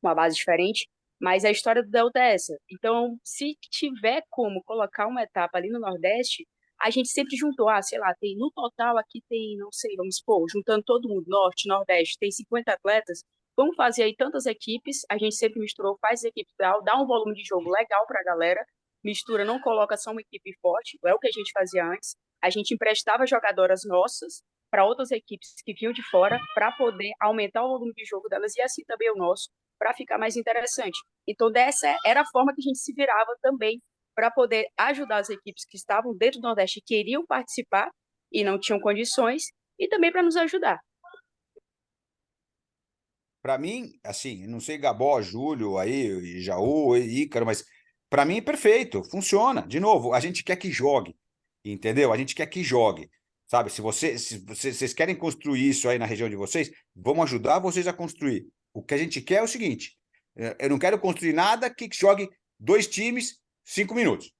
uma base diferente, mas a história do Delta é essa. Então, se tiver como colocar uma etapa ali no Nordeste, a gente sempre juntou, sei lá, tem no total aqui tem, não sei, vamos supor, juntando todo mundo, Norte, Nordeste, tem 50 atletas, vamos fazer aí tantas equipes, a gente sempre misturou, faz equipe dá um volume de jogo legal para a galera, mistura, não coloca só uma equipe forte, é o que a gente fazia antes, a gente emprestava jogadoras nossas para outras equipes que vinham de fora, para poder aumentar o volume de jogo delas e assim também o nosso, para ficar mais interessante. Então, dessa era a forma que a gente se virava também para poder ajudar as equipes que estavam dentro do Nordeste e queriam participar e não tinham condições, e também para nos ajudar. Para mim, assim, não sei Gabó, Júlio, aí, Jaú, Ícaro, mas para mim é perfeito, funciona. De novo, a gente quer que jogue, entendeu? A gente quer que jogue, sabe? Se vocês querem construir isso aí na região de vocês, vamos ajudar vocês a construir. O que a gente quer é o seguinte: eu não quero construir nada que jogue 2 times, 5 minutos.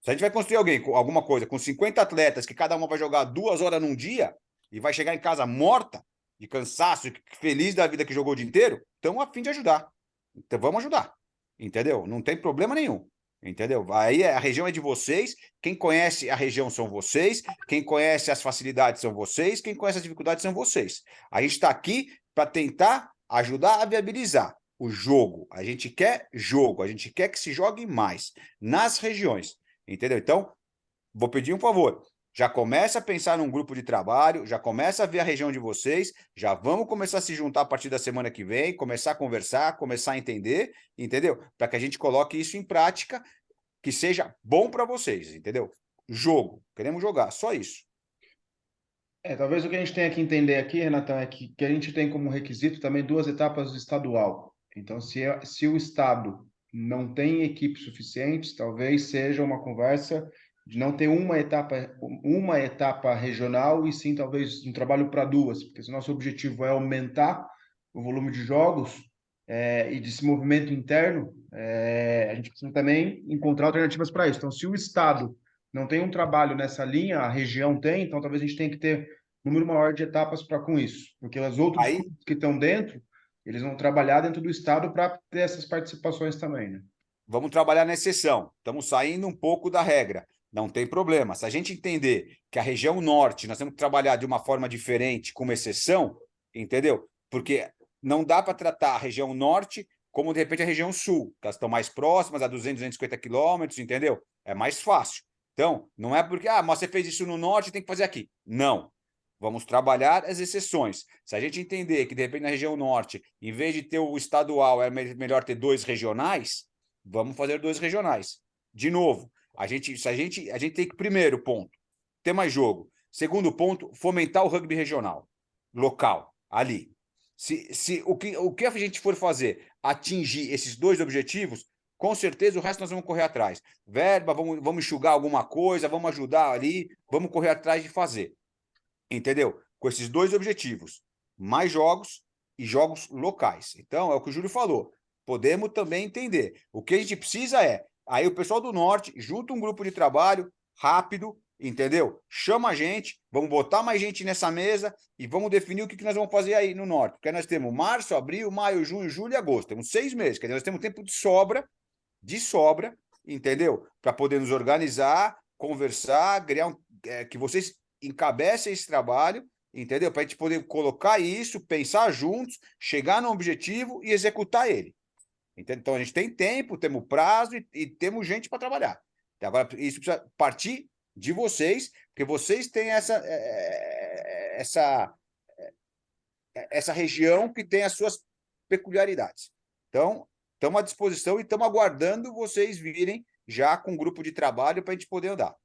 Se a gente vai construir alguma coisa com 50 atletas, que cada uma vai jogar 2 horas num dia e vai chegar em casa morta, de cansaço, feliz da vida que jogou o dia inteiro, estamos a fim de ajudar. Então vamos ajudar, entendeu? Não tem problema nenhum, entendeu? Aí a região é de vocês, quem conhece a região são vocês, quem conhece as facilidades são vocês, quem conhece as dificuldades são vocês. A gente está aqui para tentar ajudar a viabilizar o jogo. A gente quer jogo, a gente quer que se jogue mais nas regiões, entendeu? Então, vou pedir um favor. Já começa a pensar num grupo de trabalho, já começa a ver a região de vocês, já vamos começar a se juntar a partir da semana que vem, começar a conversar, começar a entender, entendeu? Para que a gente coloque isso em prática, que seja bom para vocês, entendeu? Jogo, queremos jogar, só isso. Talvez o que a gente tenha que entender aqui, Renatão, é que a gente tem como requisito também 2 etapas do estadual. Então, se o estado não tem equipes suficientes, talvez seja uma conversa de não ter uma etapa regional e sim talvez um trabalho para 2, porque se o nosso objetivo é aumentar o volume de jogos e desse movimento interno, a gente precisa também encontrar alternativas para isso. Então, se o estado não tem um trabalho nessa linha, a região tem, então talvez a gente tenha que ter um número maior de etapas para com isso, porque os outros Aí, clubes que estão dentro, eles vão trabalhar dentro do estado para ter essas participações também, né? vamos trabalhar na exceção. Estamos saindo um pouco da regra. Não tem problema. Se a gente entender que a região norte nós temos que trabalhar de uma forma diferente, como exceção, entendeu? Porque não dá para tratar a região norte como, de repente, a região sul, que elas estão mais próximas, a 200, 250 quilômetros, entendeu? É mais fácil. Então, não é porque, mas você fez isso no norte, tem que fazer aqui. Não. Vamos trabalhar as exceções. Se a gente entender que, de repente, na região norte, em vez de ter o estadual, é melhor ter 2 regionais, vamos fazer 2 regionais. De novo, a gente tem que, primeiro ponto, ter mais jogo. Segundo ponto, fomentar o rugby regional, local, ali. Se o que a gente for fazer atingir esses 2 objetivos, com certeza o resto nós vamos correr atrás. Verba, vamos enxugar alguma coisa, vamos ajudar ali, vamos correr atrás de fazer. Entendeu? Com esses 2 objetivos, mais jogos e jogos locais. Então, é o que o Júlio falou. Podemos também entender. O que a gente precisa aí o pessoal do Norte junta um grupo de trabalho rápido, entendeu? Chama a gente, vamos botar mais gente nessa mesa e vamos definir o que nós vamos fazer aí no Norte. Porque nós temos março, abril, maio, junho, julho e agosto. Temos 6 meses, quer dizer, nós temos tempo de sobra, entendeu? Para poder nos organizar, conversar, criar que vocês encabecem esse trabalho, entendeu? Para a gente poder colocar isso, pensar juntos, chegar no objetivo e executar ele. Entendeu? Então a gente tem tempo, temos prazo e temos gente para trabalhar. Agora, isso precisa partir de vocês, porque vocês têm essa região que tem as suas peculiaridades. Então, estamos à disposição e estamos aguardando vocês virem já com um grupo de trabalho para a gente poder andar.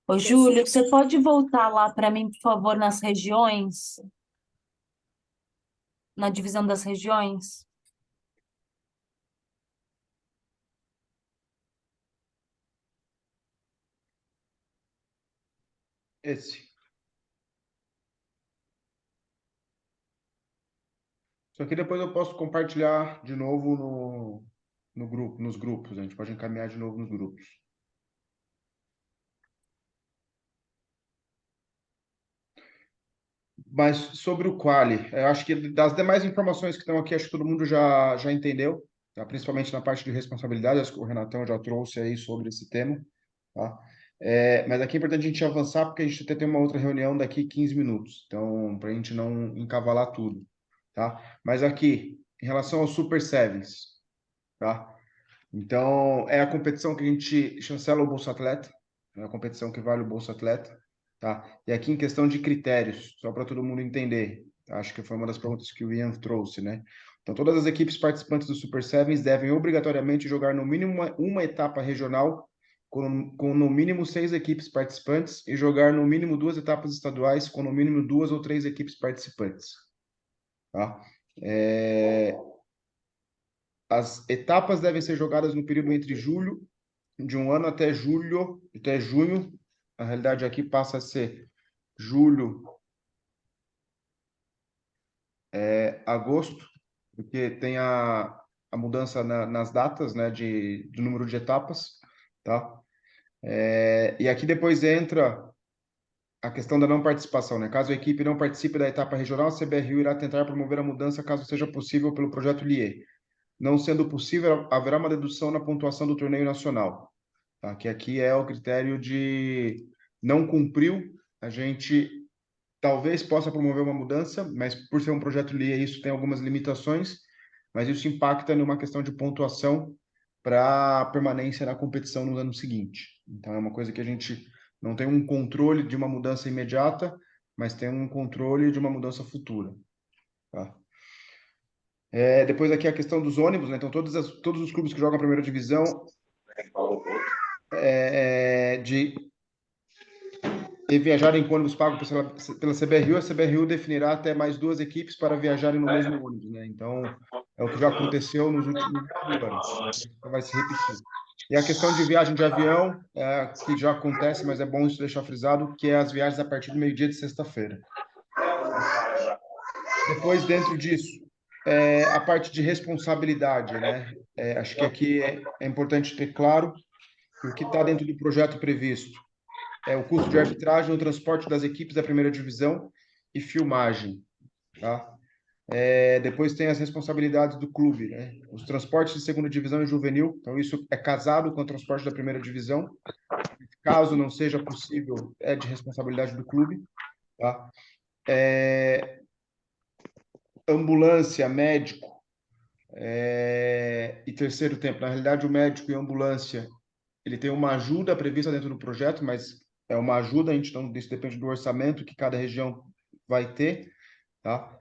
Ô, Júlio, você pode voltar lá para mim, por favor, nas regiões? Na divisão das regiões? Esse. Só que depois eu posso compartilhar de novo no grupo, nos grupos. A gente pode encaminhar de novo nos grupos. Mas sobre o quali, eu acho que das demais informações que estão aqui, acho que todo mundo já entendeu, tá? Principalmente na parte de responsabilidade, acho que o Renatão já trouxe aí sobre esse tema, tá? Mas aqui é importante a gente avançar, porque a gente até tem uma outra reunião daqui 15 minutos, então, para a gente não encavalar tudo, tá? Mas aqui, em relação ao Super Sevens, tá? Então, é a competição que a gente chancela o Bolsa Atleta, é a competição que vale o Bolsa Atleta, tá? E aqui em questão de critérios, só para todo mundo entender, acho que foi uma das perguntas que o Ian trouxe, né? Então, todas as equipes participantes do Super Sevens devem obrigatoriamente jogar no mínimo uma etapa regional com no mínimo 6 equipes participantes e jogar no mínimo 2 etapas estaduais com no mínimo 2 ou 3 equipes participantes, tá? As etapas devem ser jogadas no período entre julho de um ano até junho. A realidade aqui passa a ser julho, agosto, porque tem a mudança nas datas, né, do número de etapas, tá? E aqui depois entra a questão da não participação, né? Caso a equipe não participe da etapa regional, a CBRU irá tentar promover a mudança caso seja possível pelo projeto LIE. Não sendo possível, haverá uma dedução na pontuação do torneio nacional, tá? Que aqui é o critério de não cumpriu, a gente talvez possa promover uma mudança, mas por ser um projeto LIE, isso tem algumas limitações, mas isso impacta numa questão de pontuação para permanência na competição no ano seguinte. Então, é uma coisa que a gente não tem um controle de uma mudança imediata, mas tem um controle de uma mudança futura. Tá? Depois aqui a questão dos ônibus, né? Então, todos os clubes que jogam a primeira divisão de viajarem com ônibus pago pela CBRU, a CBRU definirá até mais 2 equipes para viajarem no mesmo ônibus, né? Então, é o que já aconteceu nos últimos anos. Então, vai se repetir. E a questão de viagem de avião, que já acontece, mas é bom isso deixar frisado, que é as viagens a partir do meio-dia de sexta-feira. Depois, dentro disso, a parte de responsabilidade, né? Acho que aqui é importante ter claro que o que está dentro do projeto previsto é o custo de arbitragem, o transporte das equipes da primeira divisão e filmagem, tá? Depois tem as responsabilidades do clube, né? Os transportes de segunda divisão e juvenil, então isso é casado com o transporte da primeira divisão. Caso não seja possível, é de responsabilidade do clube, tá? Ambulância, médico e terceiro tempo. Na realidade, o médico e a ambulância, ele tem uma ajuda prevista dentro do projeto, mas é uma ajuda, isso depende do orçamento que cada região vai ter, tá?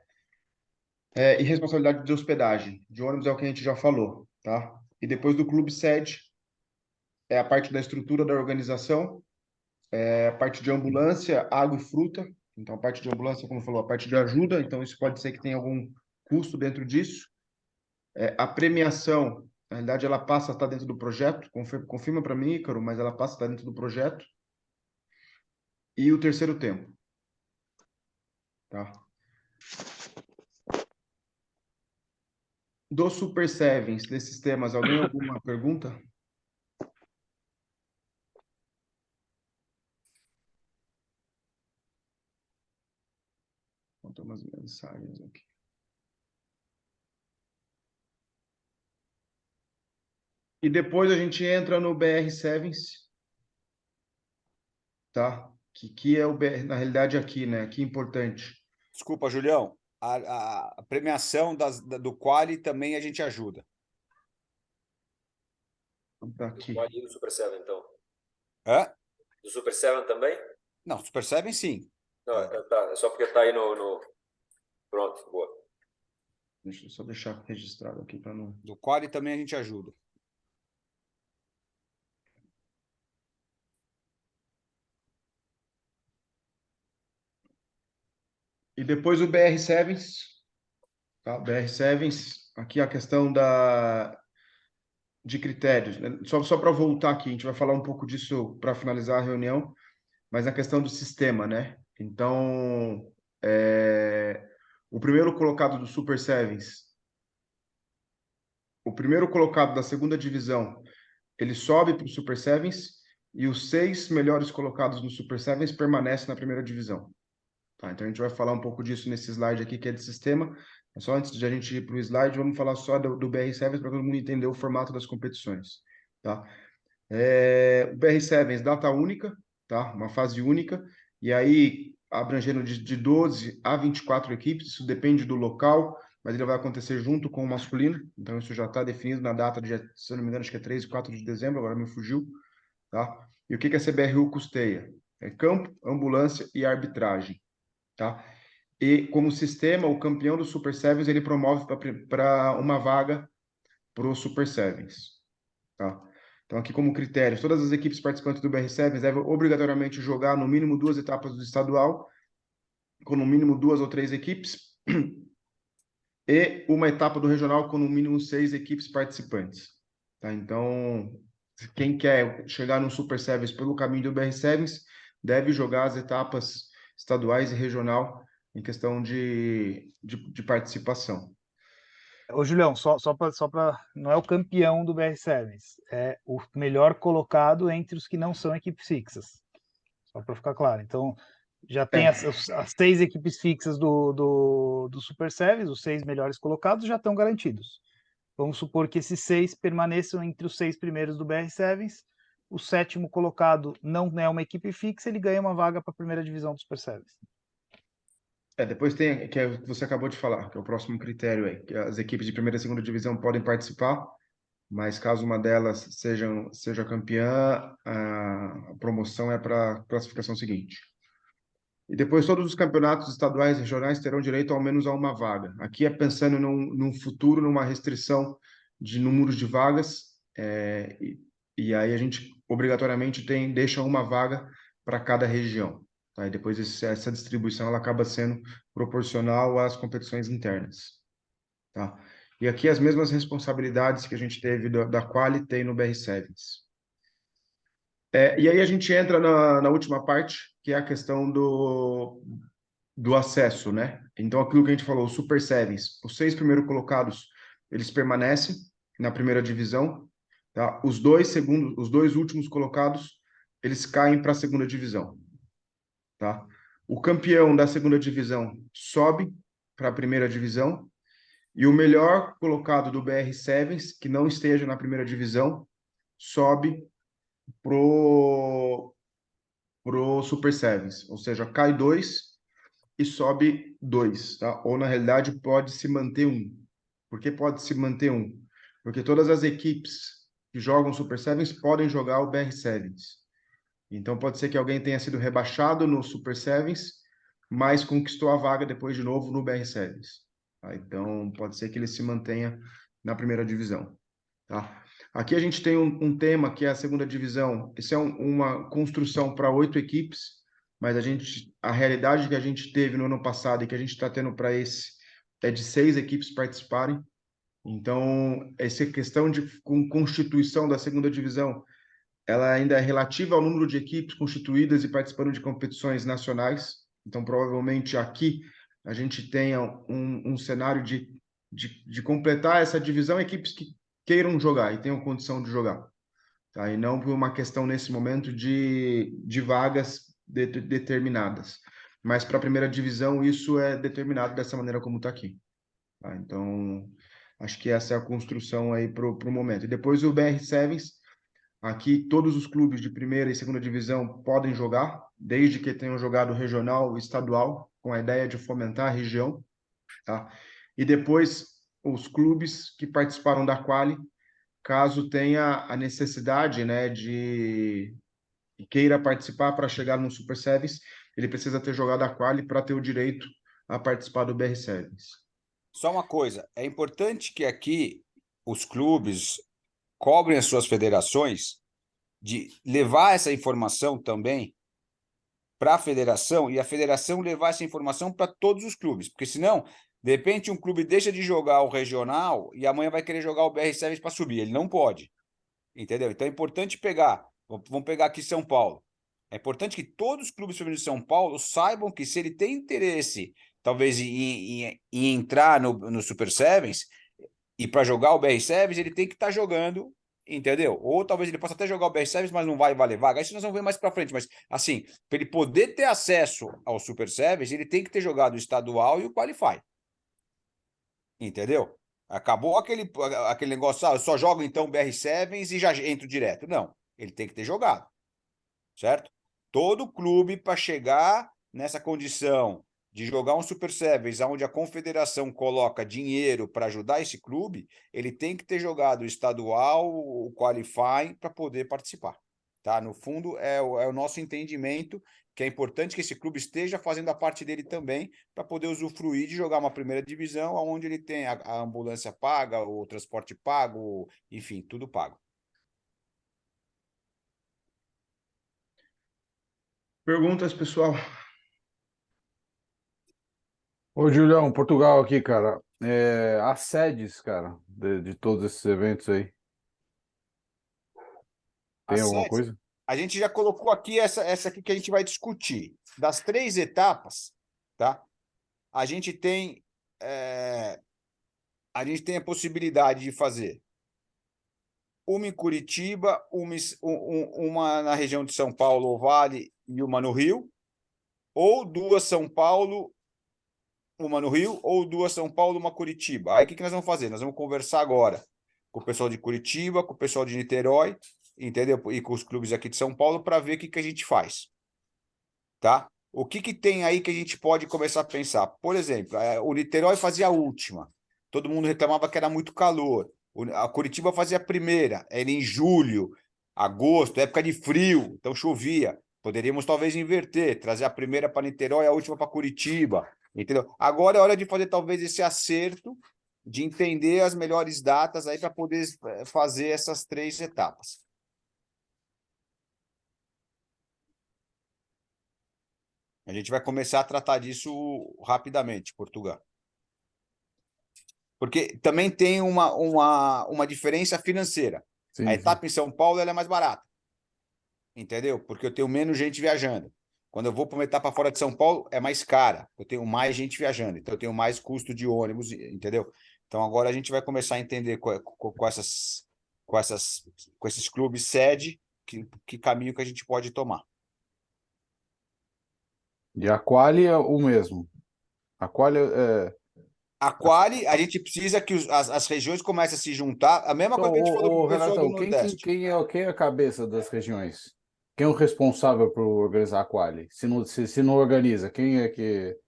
E responsabilidade de hospedagem, de ônibus é o que a gente já falou, tá? E depois do clube sede, é a parte da estrutura da organização, a parte de ambulância, água e fruta. Então, a parte de ambulância, como falou, a parte de ajuda, então isso pode ser que tenha algum custo dentro disso. A premiação, na realidade, ela passa a estar dentro do projeto, confirma para mim, Ícaro, mas ela passa a estar dentro do projeto. E o terceiro tempo. Tá? Do Super Sevens, desses temas, alguma pergunta? Vou ter umas mensagens aqui. E depois a gente entra no BR Sevens, tá? Que é o BR, na realidade aqui, né? Que é importante. Desculpa, Julião. A premiação do Quali também a gente ajuda. Tá aqui. Quali do Super 7, então. Hã? Do Super 7 também? Não, Super Seven sim. Não, tá. É só porque tá aí no... Pronto, boa. Deixa eu só deixar registrado aqui para não... Do Quali também a gente ajuda. E depois o BR Sevens, tá? BR Sevens, aqui a questão de critérios, né? Só para voltar aqui, a gente vai falar um pouco disso para finalizar a reunião, mas a questão do sistema, né? Então, o primeiro colocado do Super Sevens, o primeiro colocado da segunda divisão, ele sobe para o Super Sevens e os 6 melhores colocados no Super Sevens permanecem na primeira divisão. Tá, então a gente vai falar um pouco disso nesse slide aqui, que é de sistema. Só antes de a gente ir para o slide, vamos falar só do BR Sevens para todo mundo entender o formato das competições. Tá? O BR Sevens, data única, tá? Uma fase única, e aí abrangendo de 12 a 24 equipes, isso depende do local, mas ele vai acontecer junto com o masculino, então isso já está definido na data, se eu não me engano, acho que é 3 e 4 de dezembro, agora me fugiu. Tá? E o que a CBRU custeia? É campo, ambulância e arbitragem. Tá? E como sistema, o campeão do Super Sevens ele promove para uma vaga para o Super Sevens. Tá? Então, aqui como critérios, todas as equipes participantes do BR Sevens devem obrigatoriamente jogar no mínimo 2 etapas do estadual, com no mínimo 2 ou 3 equipes, e uma etapa do regional com no mínimo 6 equipes participantes. Tá? Então, quem quer chegar no Super Sevens pelo caminho do BR Sevens deve jogar as etapas estaduais e regional em questão de participação. Ô, Julião, só para. Não é o campeão do BR Sevens, é o melhor colocado entre os que não são equipes fixas. Só para ficar claro. Então, já tem as 6 equipes fixas do Super Sevens, os 6 melhores colocados já estão garantidos. Vamos supor que esses 6 permaneçam entre os 6 primeiros do BR Sevens. O 7º colocado não é uma equipe fixa, ele ganha uma vaga para a primeira divisão do Super Sevens. Depois tem, que você acabou de falar, que é o próximo critério aí, que as equipes de primeira e segunda divisão podem participar, mas caso uma delas seja campeã, a promoção é para a classificação seguinte. E depois todos os campeonatos estaduais e regionais terão direito ao menos a uma vaga. Aqui é pensando num futuro, numa restrição de números de vagas, e aí a gente obrigatoriamente deixa uma vaga para cada região. Tá? E depois essa distribuição ela acaba sendo proporcional às competições internas. Tá? E aqui as mesmas responsabilidades que a gente teve da Quali tem no BR Sevens. E aí a gente entra na última parte, que é a questão do acesso, né? Então, aquilo que a gente falou, o Super Sevens, os 6 primeiros colocados, eles permanecem na primeira divisão, tá? Os dois últimos colocados, eles caem para a segunda divisão, tá? O campeão da segunda divisão sobe para a primeira divisão e o melhor colocado do BR Sevens, que não esteja na primeira divisão, sobe pro Super Sevens, ou seja, cai 2 e sobe 2, tá? Ou na realidade pode se manter 1. Por que pode se manter 1? Porque todas as equipes que jogam Super Sevens podem jogar o BR Sevens. Então pode ser que alguém tenha sido rebaixado no Super Sevens, mas conquistou a vaga depois de novo no BR Sevens. Tá? Então pode ser que ele se mantenha na primeira divisão. Tá? Aqui a gente tem um tema que é a segunda divisão. Isso é uma construção para 8 equipes, mas a realidade que a gente teve no ano passado e que a gente está tendo para esse é de 6 equipes participarem. Então, essa questão de constituição da segunda divisão, ela ainda é relativa ao número de equipes constituídas e participando de competições nacionais. Então, provavelmente aqui a gente tenha um cenário de completar essa divisão, equipes que queiram jogar e tenham condição de jogar, tá? E não por uma questão nesse momento de vagas determinadas. Mas para a primeira divisão isso é determinado dessa maneira como está aqui. Tá? Então, acho que essa é a construção aí para o momento. E depois o BR Sevens, aqui todos os clubes de primeira e segunda divisão podem jogar, desde que tenham jogado regional e estadual, com a ideia de fomentar a região, tá? E depois os clubes que participaram da Quali, caso tenha a necessidade, né, de queira participar para chegar no Super Sevens, ele precisa ter jogado a Quali para ter o direito a participar do BR Sevens. Só uma coisa, é importante que aqui os clubes cobrem as suas federações de levar essa informação também para a federação e a federação levar essa informação para todos os clubes, porque senão, de repente, um clube deixa de jogar o regional e amanhã vai querer jogar o BR Sevens para subir. Ele não pode, entendeu? Então é importante pegar, vamos pegar aqui São Paulo. É importante que todos os clubes femininos de São Paulo saibam que se ele tem interesse, talvez, em entrar no Super Sevens e para jogar o BR Sevens, ele tem que estar jogando, entendeu? Ou talvez ele possa até jogar o BR Sevens, mas não vai valer vaga. Isso nós vamos ver mais para frente. Mas, assim, para ele poder ter acesso ao Super Sevens, ele tem que ter jogado o estadual e o Qualify. Entendeu? Acabou aquele negócio, eu só jogo então BR Sevens e já entro direto. Não, ele tem que ter jogado, certo? Todo clube para chegar nessa condição de jogar um Super Sevens, onde a confederação coloca dinheiro para ajudar esse clube, ele tem que ter jogado o estadual, o qualifying, para poder participar. Tá? No fundo, é o nosso entendimento que é importante que esse clube esteja fazendo a parte dele também para poder usufruir de jogar uma primeira divisão, onde ele tem a ambulância paga, o transporte pago, enfim, tudo pago. Perguntas, pessoal? Ô, Julião, Portugal aqui, cara. As sedes, cara, de todos esses eventos aí, tem As alguma sedes, coisa? a gente já colocou aqui essa aqui que a gente vai discutir. Das 3 etapas, tá? A gente tem a possibilidade de fazer uma em Curitiba, uma na região de São Paulo, ou Vale, e uma no Rio, ou 2 São Paulo, uma no Rio, ou 2 São Paulo, uma Curitiba. Aí o que nós vamos fazer? Nós vamos conversar agora com o pessoal de Curitiba, com o pessoal de Niterói, entendeu? E com os clubes aqui de São Paulo para ver o que a gente faz. Tá? O que tem aí que a gente pode começar a pensar? Por exemplo, o Niterói fazia a última. Todo mundo reclamava que era muito calor. A Curitiba fazia a primeira, era em julho, agosto, época de frio, então chovia. Poderíamos talvez inverter, trazer a primeira para Niterói e a última para Curitiba, entendeu? Agora é hora de fazer talvez esse acerto, de entender as melhores datas aí para poder fazer essas 3 etapas. A gente vai começar a tratar disso rapidamente, Portugal. Porque também tem uma diferença financeira. Sim, A sim. etapa em São Paulo ela é mais barata. Entendeu? Porque eu tenho menos gente viajando. Quando eu vou para uma etapa fora de São Paulo, é mais cara. Eu tenho mais gente viajando. Então, eu tenho mais custo de ônibus, entendeu? Então, agora a gente vai começar a entender com esses clubes sede que caminho que a gente pode tomar. E a quali é o mesmo. A quali é... A quali, a gente precisa que as regiões comecem a se juntar. A mesma Então, coisa que a gente falou com o pessoal do Renatão, Nordeste. quem é a cabeça das regiões? Quem é o responsável por organizar a quali? Se não organiza, quem é que...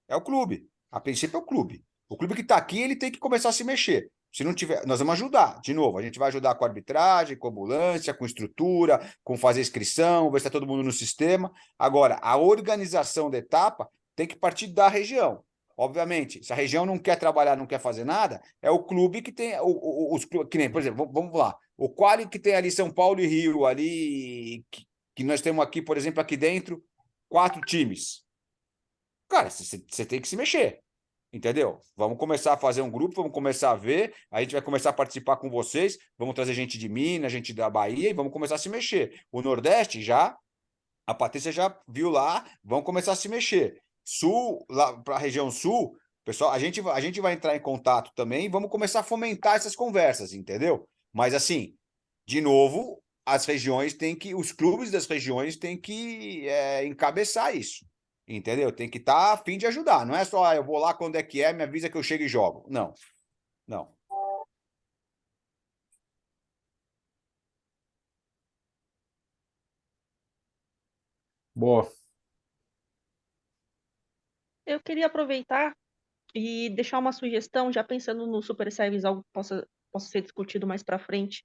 É o clube. A princípio é o clube. O clube que está aqui, ele tem que começar a se mexer. Se não tiver, nós vamos ajudar. De novo, a gente vai ajudar com arbitragem, com ambulância, com estrutura, com fazer inscrição, ver se está todo mundo no sistema. Agora, a organização da etapa tem que partir da região. Obviamente, se a região não quer trabalhar, não quer fazer nada, é o clube que tem os que nem, por exemplo, vamos lá, o quali que tem ali São Paulo e Rio, ali que nós temos aqui, por exemplo, aqui dentro, 4 times. Cara, você tem que se mexer, entendeu? Vamos começar a fazer um grupo, vamos começar a ver, a gente vai começar a participar com vocês, vamos trazer gente de Minas, gente da Bahia e vamos começar a se mexer. O Nordeste já, a Patrícia já viu lá, vamos começar a se mexer. Sul, lá para a região sul, pessoal, a gente vai entrar em contato também e vamos começar a fomentar essas conversas, entendeu? Mas assim, de novo, as regiões têm que, os clubes das regiões têm que encabeçar isso. Entendeu? Tem que estar a fim de ajudar. Não é só, eu vou lá quando é que é, me avisa que eu chego e jogo. Não, não. Boa. Eu queria aproveitar e deixar uma sugestão, já pensando no Super Sevens, algo que possa ser discutido mais para frente.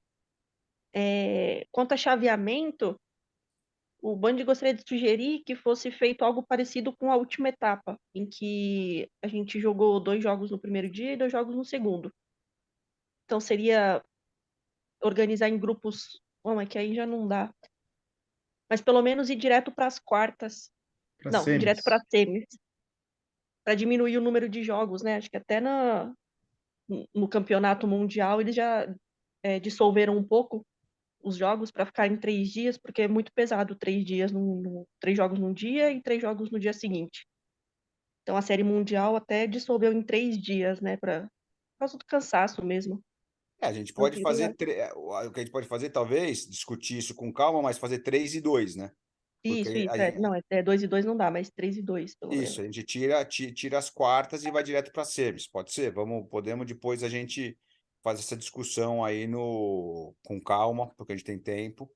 Quanto a chaveamento, o Band gostaria de sugerir que fosse feito algo parecido com a última etapa, em que a gente jogou 2 jogos no primeiro dia e 2 jogos no segundo. Então seria organizar em grupos, bom, é que aí já não dá. Mas pelo menos ir direto para as quartas. Pra Não, semis. direto para semis. Para diminuir o número de jogos, né? Acho que até no campeonato mundial eles já dissolveram um pouco os jogos para ficar em 3 dias, porque é muito pesado 3 dias, 3 jogos num dia e 3 jogos no dia seguinte. Então a série mundial até dissolveu em 3 dias, né? Por causa do cansaço mesmo. A gente Eu pode queria- fazer, o que a gente pode fazer, talvez, discutir isso com calma, mas fazer 3 e 2, né? Porque Isso. Não, 2 e 2 não dá, mas 3 e 2, pelo isso, menos. a gente tira as quartas e vai direto para semis. Pode ser? Podemos depois a gente fazer essa discussão aí com calma, porque a gente tem tempo.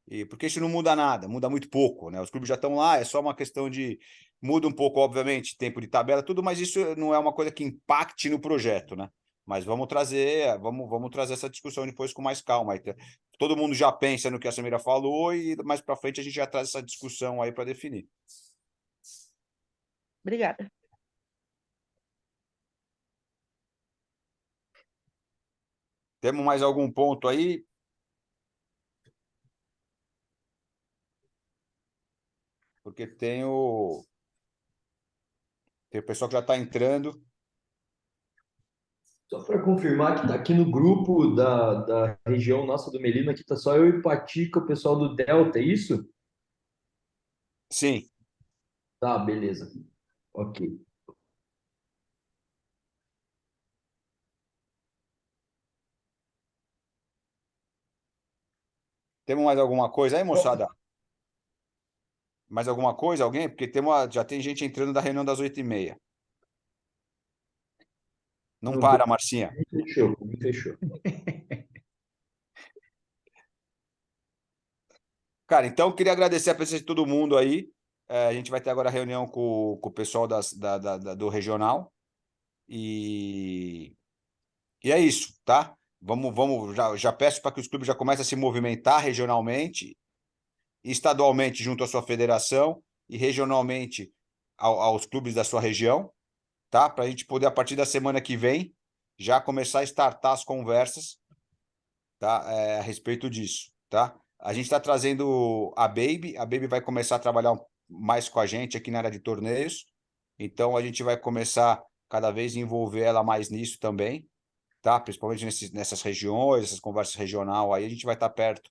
E porque isso não muda nada, muda muito pouco, né? Os clubes já estão lá, é só uma questão de muda um pouco, obviamente, tempo de tabela, tudo, mas isso não é uma coisa que impacte no projeto, né? Mas vamos trazer essa discussão depois com mais calma. Aí, todo mundo já pensa no que a Samira falou e mais para frente a gente já traz essa discussão aí para definir. Obrigada. Temos mais algum ponto aí? Porque tem o pessoal que já está entrando. Só para confirmar que está aqui no grupo da região nossa do Melino, aqui está só eu e Patica, o pessoal do Delta, é isso? Sim. Tá, beleza. Ok. Temos mais alguma coisa aí, moçada? Mais alguma coisa? Alguém? Porque já tem gente entrando da reunião das 8h30. Não para, Marcinha. Fechou, fechou. Cara, então queria agradecer a presença de todo mundo aí. A gente vai ter agora a reunião com o pessoal do regional. E é isso, tá? já peço para que os clubes já comecem a se movimentar regionalmente, estadualmente junto à sua federação e regionalmente aos clubes da sua região, tá? Para a gente poder, a partir da semana que vem, já começar a startar as conversas, tá? A respeito disso, tá? A gente está trazendo a Baby vai começar a trabalhar mais com a gente aqui na área de torneios, então a gente vai começar cada vez a envolver ela mais nisso também, tá? Principalmente nessas regiões, essas conversas regional, aí a gente vai estar perto,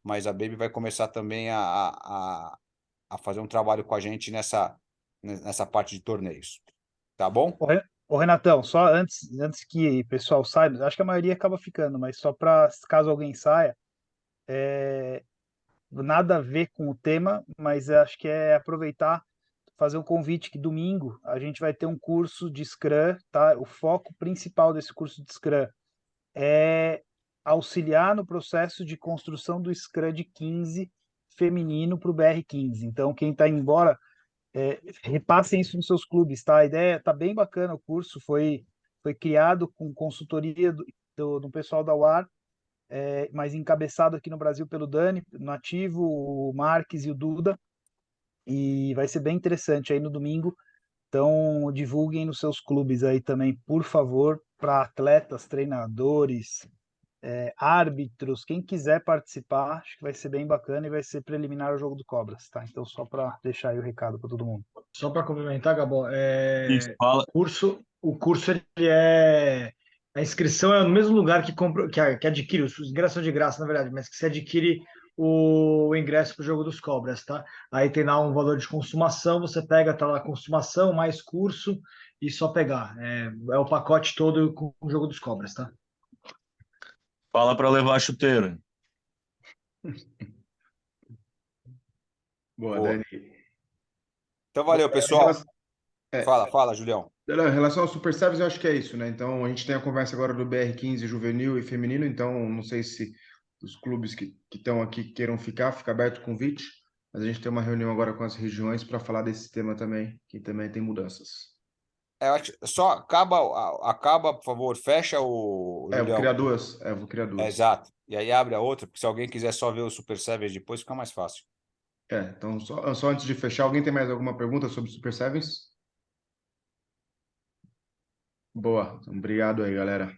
mas a Baby vai começar também a fazer um trabalho com a gente nessa parte de torneios, tá bom? Ô, Renatão, só antes que o pessoal saiba, acho que a maioria acaba ficando, mas só para caso alguém saia, nada a ver com o tema, mas acho que é aproveitar, fazer um convite que domingo a gente vai ter um curso de Scrum, tá? O foco principal desse curso de Scrum é auxiliar no processo de construção do Scrum de 15 feminino para o BR15. Então, quem está embora, repassem isso nos seus clubes, tá? A ideia está bem bacana, o curso foi criado com consultoria do pessoal da UAR, mas encabeçado aqui no Brasil pelo Dani, Nativo, o Marques e o Duda, e vai ser bem interessante aí no domingo. Então, divulguem nos seus clubes aí também, por favor, para atletas, treinadores, árbitros, quem quiser participar, acho que vai ser bem bacana e vai ser preliminar ao jogo do Cobras, tá? Então, só para deixar aí o recado para todo mundo. Só para complementar, Gabó, Isso, fala. o curso a inscrição é no mesmo lugar que compra, que adquire, os ingressos são de graça, na verdade, mas que você adquire o ingresso para o jogo dos Cobras, tá? Aí tem lá um valor de consumação, você pega, tá lá consumação, mais curso e só pegar. É o pacote todo com o jogo dos Cobras, tá? Fala para levar a chuteira. Boa, Boa. Dani. Então, valeu, pessoal. Fala, Julião. Em relação ao Super Sevens, eu acho que é isso, né? Então, a gente tem a conversa agora do BR15 juvenil e feminino, então não sei se os clubes que estão aqui queiram ficar, fica aberto o convite, mas a gente tem uma reunião agora com as regiões para falar desse tema também, que também tem mudanças. Só acaba, por favor, fecha o Eu vou Julião. criar duas. Vou criar duas. Exato. E aí abre a outra, porque se alguém quiser só ver o Super Sevens depois, fica mais fácil. Então, só antes de fechar, alguém tem mais alguma pergunta sobre Super Sevens? Boa. Então, obrigado aí, galera.